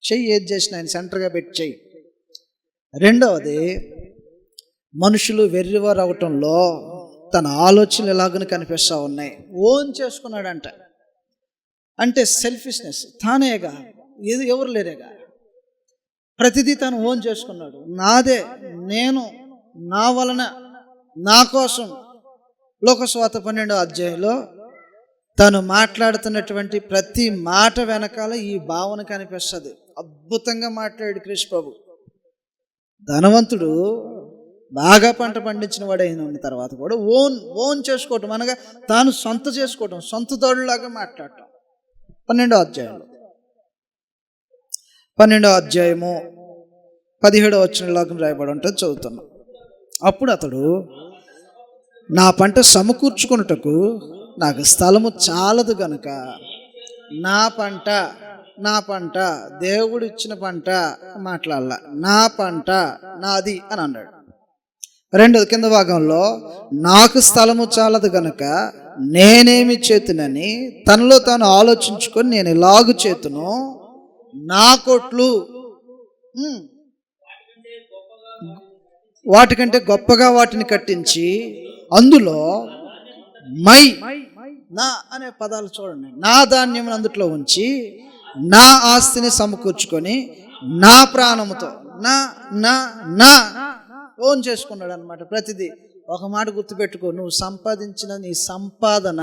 Speaker 1: చెయ్యి. ఏది చేసిన ఆయన సెంటర్గా పెట్టి చెయ్యి. రెండవది, మనుషులు వెర్రివారు అవటంలో తన ఆలోచనలు ఎలాగని కనిపిస్తూ ఉన్నాయి. ఓన్ చేసుకున్నాడంట. అంటే సెల్ఫిష్నెస్. తానేగా, ఏది ఎవరు లేరేగా, ప్రతిదీ తను ఓన్ చేసుకున్నాడు. నాదే, నేను, నా వలన, నా కోసం. లోకస్వార్త 12వ అధ్యాయంలో తను మాట్లాడుతున్నటువంటి ప్రతి మాట వెనకాల ఈ భావన కనిపిస్తుంది. అద్భుతంగా మాట్లాడాడు క్రీస్తు ప్రభు. ధనవంతుడు బాగా పంట పండించిన వాడు అయిన తర్వాత కూడా ఓన్ చేసుకోవటం అనగా తాను సొంత చేసుకోవటం, సొంత తోడులాగా మాట్లాడటం. 12వ అధ్యాయంలో 12వ అధ్యాయము 17వ వచనంలోకి రాయబడి ఉంటుంది, చదువుతున్నాం. అప్పుడు అతడు, నా పంట సమకూర్చుకొనుటకు నాకు స్థలము చాలదు గనుక నా పంట దేవుడు ఇచ్చిన పంట మాట్లాడాల, నా పంట నాది అని అన్నాడు. రెండోది కింద భాగంలో, నాకు స్థలము చాలదు గనుక నేనేమి చేతునని తనలో తాను ఆలోచించుకొని నేను ఇలాగు చేతును, నా కొట్లు వాటికంటే గొప్పగా వాటిని కట్టించి అందులో నా అనే పదాలు చూడండి. నా ధాన్యం అందుట్లో ఉంచి నా ఆస్తిని సమకూర్చుకొని నా ప్రాణముతో నా నా నా ఓన్ చేసుకున్నాడు అనమాట. ప్రతిదీ ఒక మాట గుర్తుపెట్టుకో, నువ్వు సంపాదించిన నీ సంపాదన,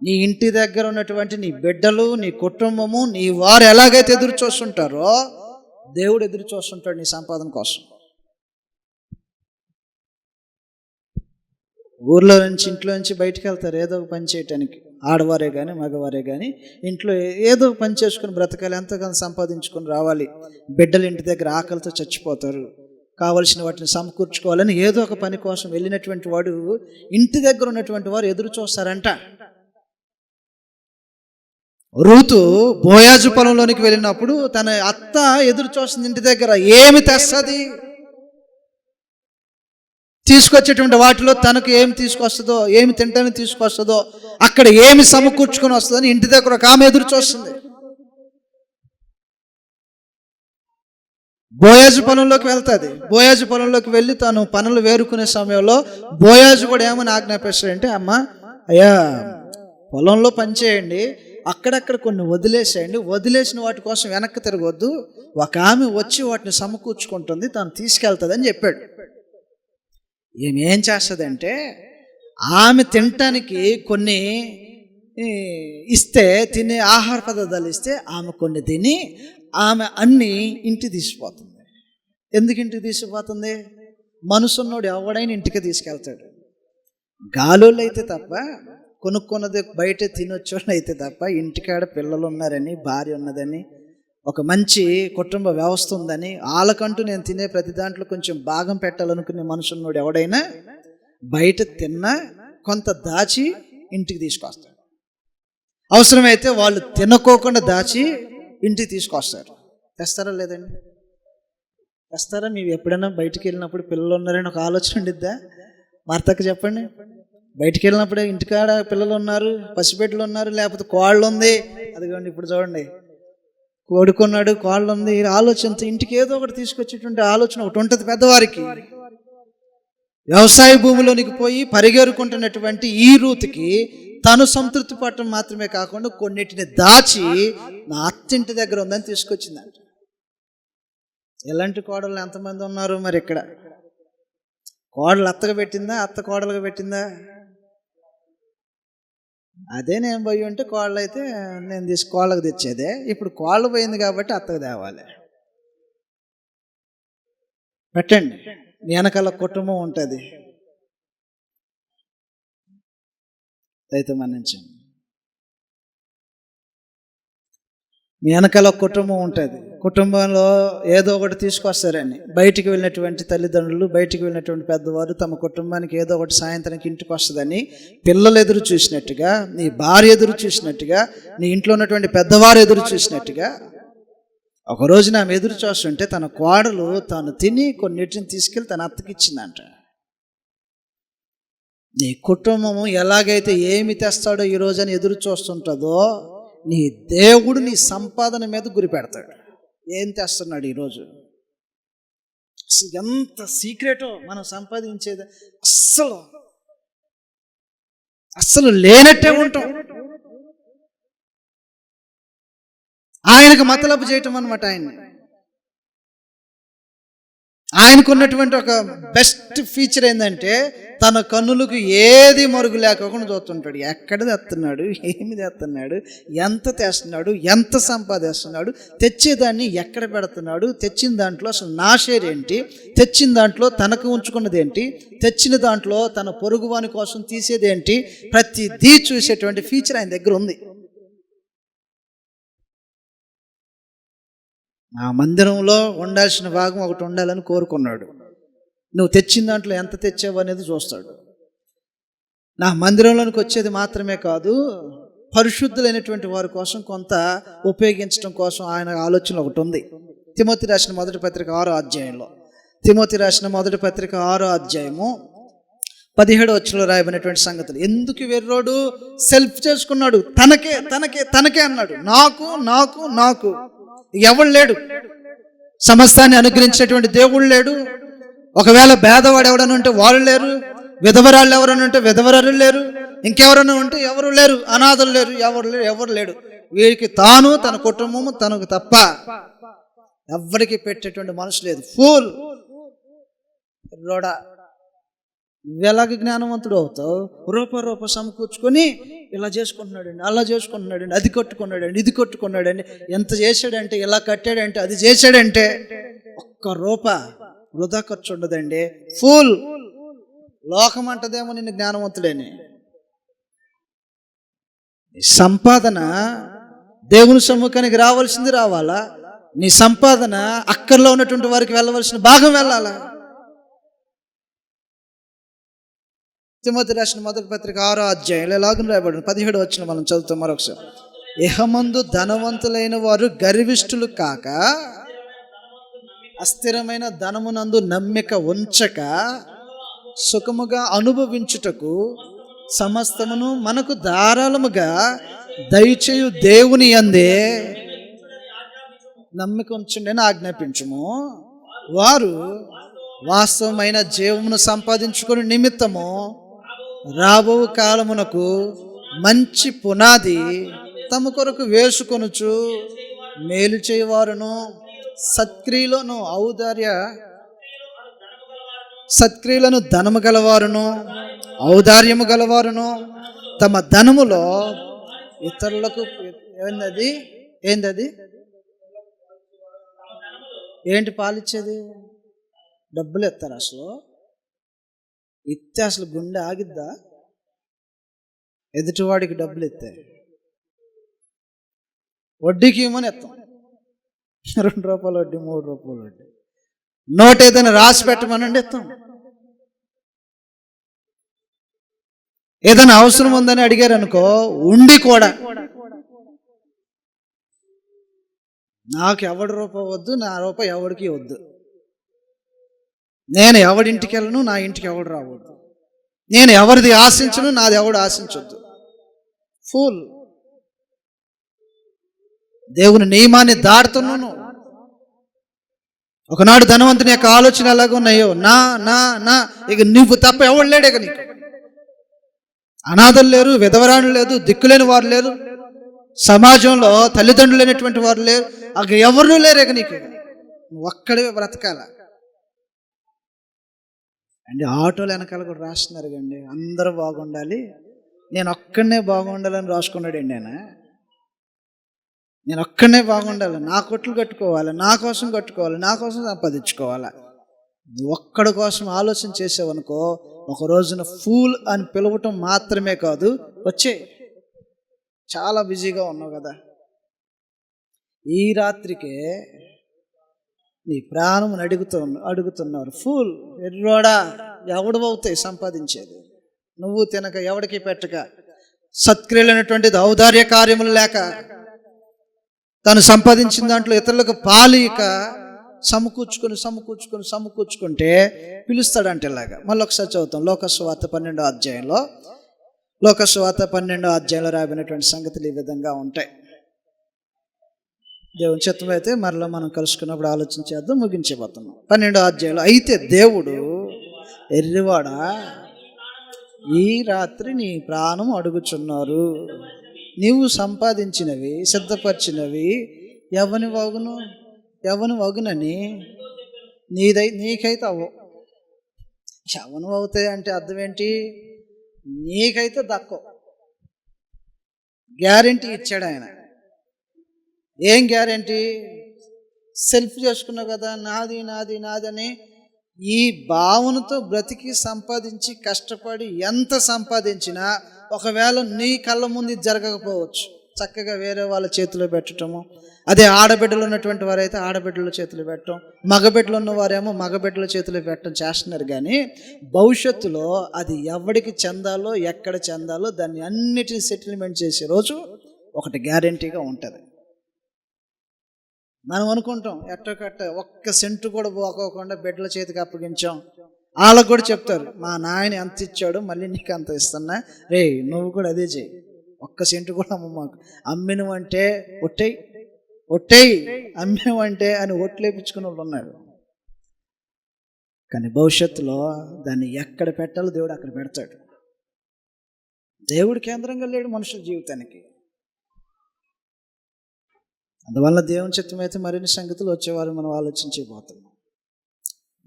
Speaker 1: నీ ఇంటి దగ్గర ఉన్నటువంటి నీ బిడ్డలు, నీ కుటుంబము, నీ వారు ఎలాగైతే ఎదురు చూస్తుంటారో దేవుడు ఎదురు చూస్తుంటాడు నీ సంపాదన కోసం. ఊర్లో నుంచి, ఇంట్లో నుంచి బయటికి వెళ్తారు ఏదో ఒక పని చేయటానికి. ఆడవారే కానీ మగవారే కానీ ఇంట్లో ఏదో పని చేసుకుని బ్రతకాలి, ఎంతగానో సంపాదించుకొని రావాలి. బిడ్డలు ఇంటి దగ్గర ఆకలితో చచ్చిపోతారు, కావలసిన వాటిని సమకూర్చుకోవాలని ఏదో ఒక పని కోసం వెళ్ళినటువంటి వాడు ఇంటి దగ్గర ఉన్నటువంటి వారు ఎదురు చూస్తారంట. రూతు బోయాజు పొలంలోనికి వెళ్ళినప్పుడు తన అత్త ఎదురు చూస్తుంది ఇంటి దగ్గర. ఏమి తెస్తుంది? తీసుకొచ్చేటువంటి వాటిలో తనకు ఏమి తీసుకొస్తుందో, ఏమి తింటానికి తీసుకొస్తుందో, అక్కడ ఏమి సమకూర్చుకొని వస్తుందని ఇంటి దగ్గర ఒక ఆమె ఎదురు చూస్తుంది. బోయాజు పొలంలోకి వెళ్తుంది. బోయాజు పొలంలోకి వెళ్ళి తను పనులు వేరుకునే సమయంలో బోయాజు కూడా ఏమని ఆజ్ఞాపిస్తాడంటే, అమ్మ అయ్యా పొలంలో పని చేయండి, అక్కడక్కడ కొన్ని వదిలేసేయండి, వదిలేసిన వాటి కోసం వెనక్కి తిరగొద్దు, ఒక ఆమె వచ్చి వాటిని సమకూర్చుకుంటుంది, తను తీసుకెళ్తుంది అని చెప్పాడు. ఏం చేస్తుందంటే, ఆమె తినటానికి కొన్ని ఇస్తే, తినే ఆహార పదార్థాలు ఇస్తే ఆమె కొన్ని తిని ఆమె అన్నీ ఇంటికి తీసుకుపోతుంది. ఎందుకు ఇంటికి తీసుకుపోతుంది? మనసున్నోడు ఎవడైనా ఇంటికి తీసుకెళ్తాడు. గాలోళ్ళు అయితే తప్ప, కొనుక్కున్నది బయట తినొచ్చోళ్ళు అయితే తప్ప, ఇంటికాడ పిల్లలు ఉన్నారని, భార్య ఉన్నదని, ఒక మంచి కుటుంబ వ్యవస్థ ఉందని, వాళ్ళకంటూ నేను తినే ప్రతి దాంట్లో కొంచెం భాగం పెట్టాలనుకునే మనసున్నోడు ఎవడైనా బయట తిన్నా కొంత దాచి ఇంటికి తీసుకొస్తాడు. అవసరమైతే వాళ్ళు తినకోకుండా దాచి ఇంటికి తీసుకొస్తారు. తెస్తారా లేదండి? తెస్తారా? మీరు ఎప్పుడైనా బయటికి వెళ్ళినప్పుడు పిల్లలు ఉన్నారని ఒక ఆలోచన ఉండిద్దా? భర్తకు చెప్పండి. బయటికి వెళ్ళినప్పుడే ఇంటికాడ పిల్లలు ఉన్నారు, పసిబిడ్డలు ఉన్నారు, లేకపోతే కోళ్ళు ఉంది, అదిగోండి ఇప్పుడు చూడండి కొడుకున్నాడు, కోళ్ళు ఉంది, ఆలోచనతో ఇంటికి ఏదో ఒకటి తీసుకొచ్చేటువంటి ఆలోచన ఒకటి ఉంటుంది పెద్దవారికి. వ్యవసాయ భూమిలోనికి పోయి పరిగెరుకుంటున్నటువంటి ఈ రూతుకి తను సంతృప్తి పడటం మాత్రమే కాకుండా కొన్నిటిని దాచి నా అత్తింటి దగ్గర ఉందని తీసుకొచ్చిందంట. ఎలాంటి కోడళ్ళు ఎంతమంది ఉన్నారు మరి ఇక్కడ? కోడలు అత్తగా పెట్టిందా, అత్త కోడలుగా పెట్టిందా? అదే నేను పోయి ఉంటే కోళ్ళు అయితే నేను కోళ్ళకు తెచ్చేదే. ఇప్పుడు కోళ్ళు పోయింది కాబట్టి అత్తకు తేవాలి. పెట్టండి, వెనకాల కుటుంబం ఉంటుంది. అయితే మన్నించండి, మీ వెనకాల కుటుంబం ఉంటుంది. కుటుంబంలో ఏదో ఒకటి తీసుకొస్తారని బయటికి వెళ్ళినటువంటి తల్లిదండ్రులు, బయటికి వెళ్ళినటువంటి పెద్దవారు తమ కుటుంబానికి ఏదో ఒకటి సాయంత్రానికి ఇంటికి వస్తుందని పిల్లలు ఎదురు చూసినట్టుగా, నీ భార్య ఎదురు చూసినట్టుగా, నీ ఇంట్లో ఉన్నటువంటి పెద్దవారు ఎదురు చూసినట్టుగా ఒకరోజు ఆమె ఎదురు చూస్తుంటే తన కోడలు తాను తిని కొన్నిటిని తీసుకెళ్ళి తన అత్తకిచ్చిందంట. నీ కుటుంబము ఎలాగైతే ఏమి తెస్తాడో ఈరోజు అని ఎదురు చూస్తుంటుందో, నీ దేవుడు నీ సంపాదన మీద గురి పెడతాడు. ఏం తెస్తున్నాడు ఈరోజు? అసలు ఎంత సీక్రెటో మనం సంపాదించేది, అస్సలు లేనట్టే ఉంటాం. ఆయనకు మతలబు చేయటం అన్నమాట. ఆయనకున్నటువంటి ఒక బెస్ట్ ఫీచర్ ఏంటంటే తన కన్నులకు ఏది మరుగు లేకుండా చూస్తుంటాడు. ఎక్కడ తెస్తున్నాడు, ఏమి తెస్తున్నాడు, ఎంత తెస్తున్నాడు, ఎంత సంపాదిస్తున్నాడు, తెచ్చేదాన్ని ఎక్కడ పెడుతున్నాడు, తెచ్చిన దాంట్లో అసలు నా షేర్ ఏంటి, తెచ్చిన దాంట్లో తనకు ఉంచుకున్నది ఏంటి, తెచ్చిన దాంట్లో తన పొరుగువాని కోసం తీసేది ఏంటి, ప్రతిదీ చూసేటువంటి ఫీచర్ ఆయన దగ్గర ఉంది. ఆ మందిరంలో ఉండాల్సిన భాగం ఒకటి ఉండాలని కోరుకున్నాడు. నువ్వు తెచ్చిన దాంట్లో ఎంత తెచ్చావు అనేది చూస్తాడు. నా మందిరంలోనికి వచ్చేది మాత్రమే కాదు, పరిశుద్ధులైనటువంటి వారి కోసం కొంత ఉపయోగించడం కోసం ఆయన ఆలోచన ఒకటి ఉంది. తిమోతి రాసిన మొదటి పత్రిక 6వ అధ్యాయంలో, తిమోతి రాసిన మొదటి పత్రిక 6వ అధ్యాయము 17వ వచనంలో రాయబడినటువంటి సంగతులు. ఎందుకు వెర్రోడు సెల్ఫ్ చేసుకున్నాడు, తనకే తనకే తనకే అన్నాడు. నాకు నాకు నాకు ఎవడు లేడు, సమస్తాన్ని అనుగ్రహించేటువంటి దేవుడు లేడు. ఒకవేళ భేదవాడు ఎవడని ఉంటే వాళ్ళు లేరు, విధవరాళ్ళు ఎవరని ఉంటే విధవరాలు లేరు, ఇంకెవరైనా ఉంటే ఎవరు లేరు, అనాథలు లేరు, ఎవరు లేడు. వీరికి తాను తన కుటుంబము తనకు తప్ప ఎవరికి పెట్టేటువంటి మనసు లేదు. ఫూల్ రోడా, నువ్వెలాగ జ్ఞానవంతుడు అవుతావు? రూప సమకూర్చుకొని ఇలా చేసుకుంటున్నాడండి, అలా చేసుకుంటున్నాడండి, అది కొట్టుకున్నాడండి, ఇది కొట్టుకున్నాడండి, ఎంత చేశాడంటే, ఇలా కట్టాడంటే, అది చేశాడంటే ఒక్క రూప వృధా ఖర్చు ఉండదండి. ఫుల్ లోకం అంటదేమో నిన్ను జ్ఞానవంతుడని. సంపాదన దేవుని సమ్ముఖానికి రావాల్సింది రావాలా, నీ సంపాదన అక్కర్లో ఉన్నటువంటి వారికి వెళ్ళవలసిన భాగం వెళ్ళాలా. తిమోతి రాసిన మొదటి పత్రిక 6వ అధ్యాయంలో ఎలాగని రాయబడింది, 17వ వచనం మనం చదువుతాం మరొకసారి. ఇహమందు ధనవంతులైన వారు గర్విష్ఠులు కాక, అస్థిరమైన ధనమునందు నమ్మిక ఉంచక, సుఖముగా అనుభవించుటకు సమస్తమును మనకు ధారాళముగా దయచేయు దేవుని యందే నమ్మిక ఉంచండి అని ఆజ్ఞాపించుము. వారు వాస్తవమైన జీవమును సంపాదించుకుని నిమిత్తము రాబో కాలమునకు మంచి పునాది తమ కొరకు వేసుకొనుచు మేలు చేయవారును, సత్క్రియలను ధనము గలవారును, ఔదార్యము గలవారును, తమ ధనములో ఇతరులకు ఏందది ఏంటి పాలిచ్చేది? డబ్బులు ఎత్తారు. అసలు ఇస్తే అసలు గుండె ఆగిద్దా? ఎదుటివాడికి డబ్బులు ఎత్తే వడ్డీకి ఇవ్వమని ఎత్తాం. 2 రూపాయలు వడ్డీ, 3 రూపాయలు వడ్డీ. నోట్ ఏదైనా రాసి పెట్టమనండి ఎత్తాం. ఏదైనా అవసరం ఉందని అడిగారు అనుకో, ఉండి కూడా నాకు ఎవడి రూపాయి వద్దు, నా రూపాయి ఎవడికి వద్దు. నేను ఎవడింటికి వెళ్ళను, నా ఇంటికి ఎవడు రావద్దు. నేను ఎవరిది ఆశించను, నాది ఎవడు ఆశించొద్దు. ఫూల్. దేవుని నియమాన్ని దాటుతున్నాను. ఒకనాడు ధనవంతుని యొక్క ఆలోచన ఎలాగ ఉన్నాయో, నా నా నా ఇక నువ్వు తప్ప ఎవడు లేడు. ఇక నీకు అనాథలు లేరు, విధవరాణులు లేదు, దిక్కులేని వారు లేరు, సమాజంలో తల్లిదండ్రులు లేనటువంటి వారు లేరు, అక ఎవరు లేరు. ఇక నీకు నువ్వు ఒక్కడే బ్రతకాల అండి. ఆటోలు వెనకాల కూడా రాస్తున్నారు కండి, అందరూ బాగుండాలి, నేను ఒక్కడనే బాగుండాలని రాసుకున్నాడు అండి ఆయన. నేను ఒక్కడనే బాగుండాలి, నా కొట్లు కట్టుకోవాలి, నా కోసం కట్టుకోవాలి, నా కోసం సంపాదించుకోవాలి. నువ్వు ఒక్కడి కోసం ఆలోచన చేసావనుకో, ఒక రోజున ఫూల్ అని పిలవటం మాత్రమే కాదు, వచ్చే చాలా బిజీగా ఉన్నావు కదా, ఈ రాత్రికే నీ ప్రాణం అడుగుతున్నారు. ఫూల్, ఎర్రోడా, ఎవడు అవుతాయి సంపాదించేది? నువ్వు తినక, ఎవడికి పెట్టక, సత్క్రియలైనటువంటిది ఔదార్య కార్యములు లేక, తాను సంపాదించిన దాంట్లో ఇతరులకు పాలిక సమకూర్చుకుంటే పిలుస్తాడంటే ఇలాగా. మళ్ళీ ఒకసారి చదువుతాం. లోకసువార్త 12వ అధ్యాయంలో, లోకసువార్త 12వ అధ్యాయంలో రాబడినటువంటి సంగతులు ఈ విధంగా ఉంటాయి. దేవుని చిత్తం అయితే మరలా మనం కలుసుకున్నప్పుడు ఆలోచించేద్దాం, ముగించబోతున్నాం. 12వ అధ్యాయంలో, అయితే దేవుడు, ఎర్రివాడా, ఈ రాత్రి నీ ప్రాణం అడుగుచున్నారు, నీవు సంపాదించినవి సిద్ధపరిచినవి ఎవని వగునని నీకైతే అవ్వవు. ఎవను అవుతాయి అంటే అర్థం ఏంటి? నీకైతే దక్కవు. గ్యారెంటీ ఇచ్చాడు ఆయన. ఏం గ్యారెంటీ? సెల్ఫ్ చేసుకున్నావు కదా, నాది నాది నాదని ఈ భావనతో బ్రతికి సంపాదించి కష్టపడి ఎంత సంపాదించినా ఒకవేళ నీ కళ్ళ ముందు జరగకపోవచ్చు, చక్కగా వేరే వాళ్ళ చేతిలో పెట్టడము. అదే ఆడబిడ్డలు ఉన్నటువంటి వారైతే ఆడబిడ్డల చేతులు పెట్టడం, మగబిడ్డలు ఉన్నవారేమో మగబిడ్డల చేతులు పెట్టడం చేస్తున్నారు. కానీ భవిష్యత్తులో అది ఎవరికి చెందాలో, ఎక్కడ చెందాలో దాన్ని అన్నిటిని సెటిల్మెంట్ చేసే రోజు ఒకటి గ్యారెంటీగా ఉంటుంది. మనం అనుకుంటాం ఎట్టకట్ట ఒక్క సెంటు కూడా పోకోకుండా బిడ్డల చేతికి అప్పగించాం. వాళ్ళకు కూడా చెప్తారు, మా నాయన ఎంత ఇచ్చాడు, మళ్ళీ నీకు అంత ఇస్తున్నా, రే నువ్వు కూడా అదే చేయి, ఒక్క సెంటు కూడా అమ్మమాకు, అమ్మినవంటే ఒట్టేయి అమ్మినవంటే అని ఒట్లేపించుకున్న వాళ్ళు ఉన్నారు. కానీ భవిష్యత్తులో దాన్ని ఎక్కడ పెట్టాలో దేవుడు అక్కడ పెడతాడు. దేవుడు కేంద్రంగా లేడు మనుషుల జీవితానికి. అందువల్ల దేవుని చిత్తం అయితే మరిన్ని సంగతులు వచ్చేవారు మనం ఆలోచించబోతున్నాం.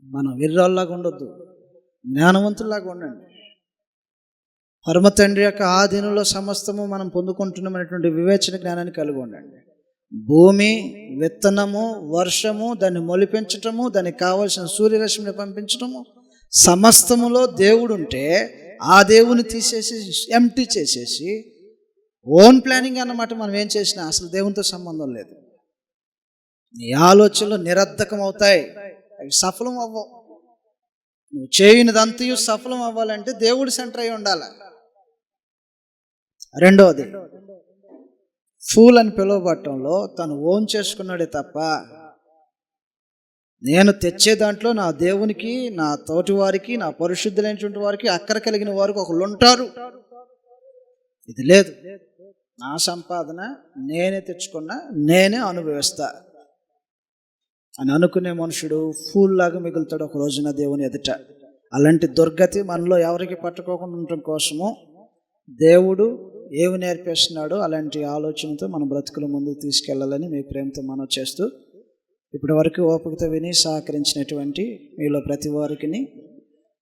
Speaker 1: మనం విర్రాల్లాగా ఉండొద్దు, జ్ఞానవంతుల్లాగా ఉండండి. పరమ తండ్రి యొక్క ఆధీనంలో సమస్తము మనం పొందుకుంటున్నామనేటువంటి వివేచన జ్ఞానాన్ని కలిగి ఉండండి. భూమి, విత్తనము, వర్షము, దాన్ని మొలిపించటము, దానికి కావలసిన సూర్యరశ్మిని పంపించటము, సమస్తములో దేవుడు ఉంటే ఆ దేవుని తీసేసి ఎంప్టీ చేసేసి ఓన్ ప్లానింగ్ అన్నమాట మనం ఏం చేసినా అసలు దేవునితో సంబంధం లేదు. నీ ఆలోచనలు నిరర్ధకం అవుతాయి, అవి సఫలం అవ్వవు. నువ్వు చేయనిదంతయు సఫలం అవ్వాలంటే దేవుడు సెంటర్ అయి ఉండాలి. రెండవది, ఫూల్ అని పిలువబట్టంలో తను ఓన్ చేసుకున్నాడే తప్ప నేను తెచ్చే దాంట్లో నా దేవునికి, నా తోటి వారికి, నా పరిశుద్ధులైనటువంటి వారికి, అక్కర కలిగిన వారికి ఒకళ్ళు ఉంటారు, ఇది లేదు. నా సంపాదన నేనే తెచ్చుకున్నా, నేనే అనుభవిస్తా అని అనుకునే మనుషుడు ఫూల్ లాగా మిగులుతాడు ఒక రోజున దేవుని ఎదుట. అలాంటి దుర్గతి మనలో ఎవరికి పట్టుకోకుండా ఉండటం కోసము దేవుడు ఏమి నేర్పిస్తున్నాడో అలాంటి ఆలోచనతో మన బ్రతుకుల ముందుకు తీసుకెళ్లాలని మీ ప్రేమతో మనం చేస్తూ, ఇప్పటి వరకు ఓపికతో విని సహకరించినటువంటి మీలో ప్రతి వారికి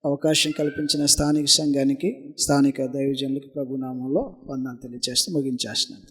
Speaker 1: అవకాశం కల్పించిన స్థానిక సంఘానికి, స్థానిక దైవజనులకు ప్రభునామంలో వందనాలు తెలియజేస్తూ ముగించేస్తున్నాను.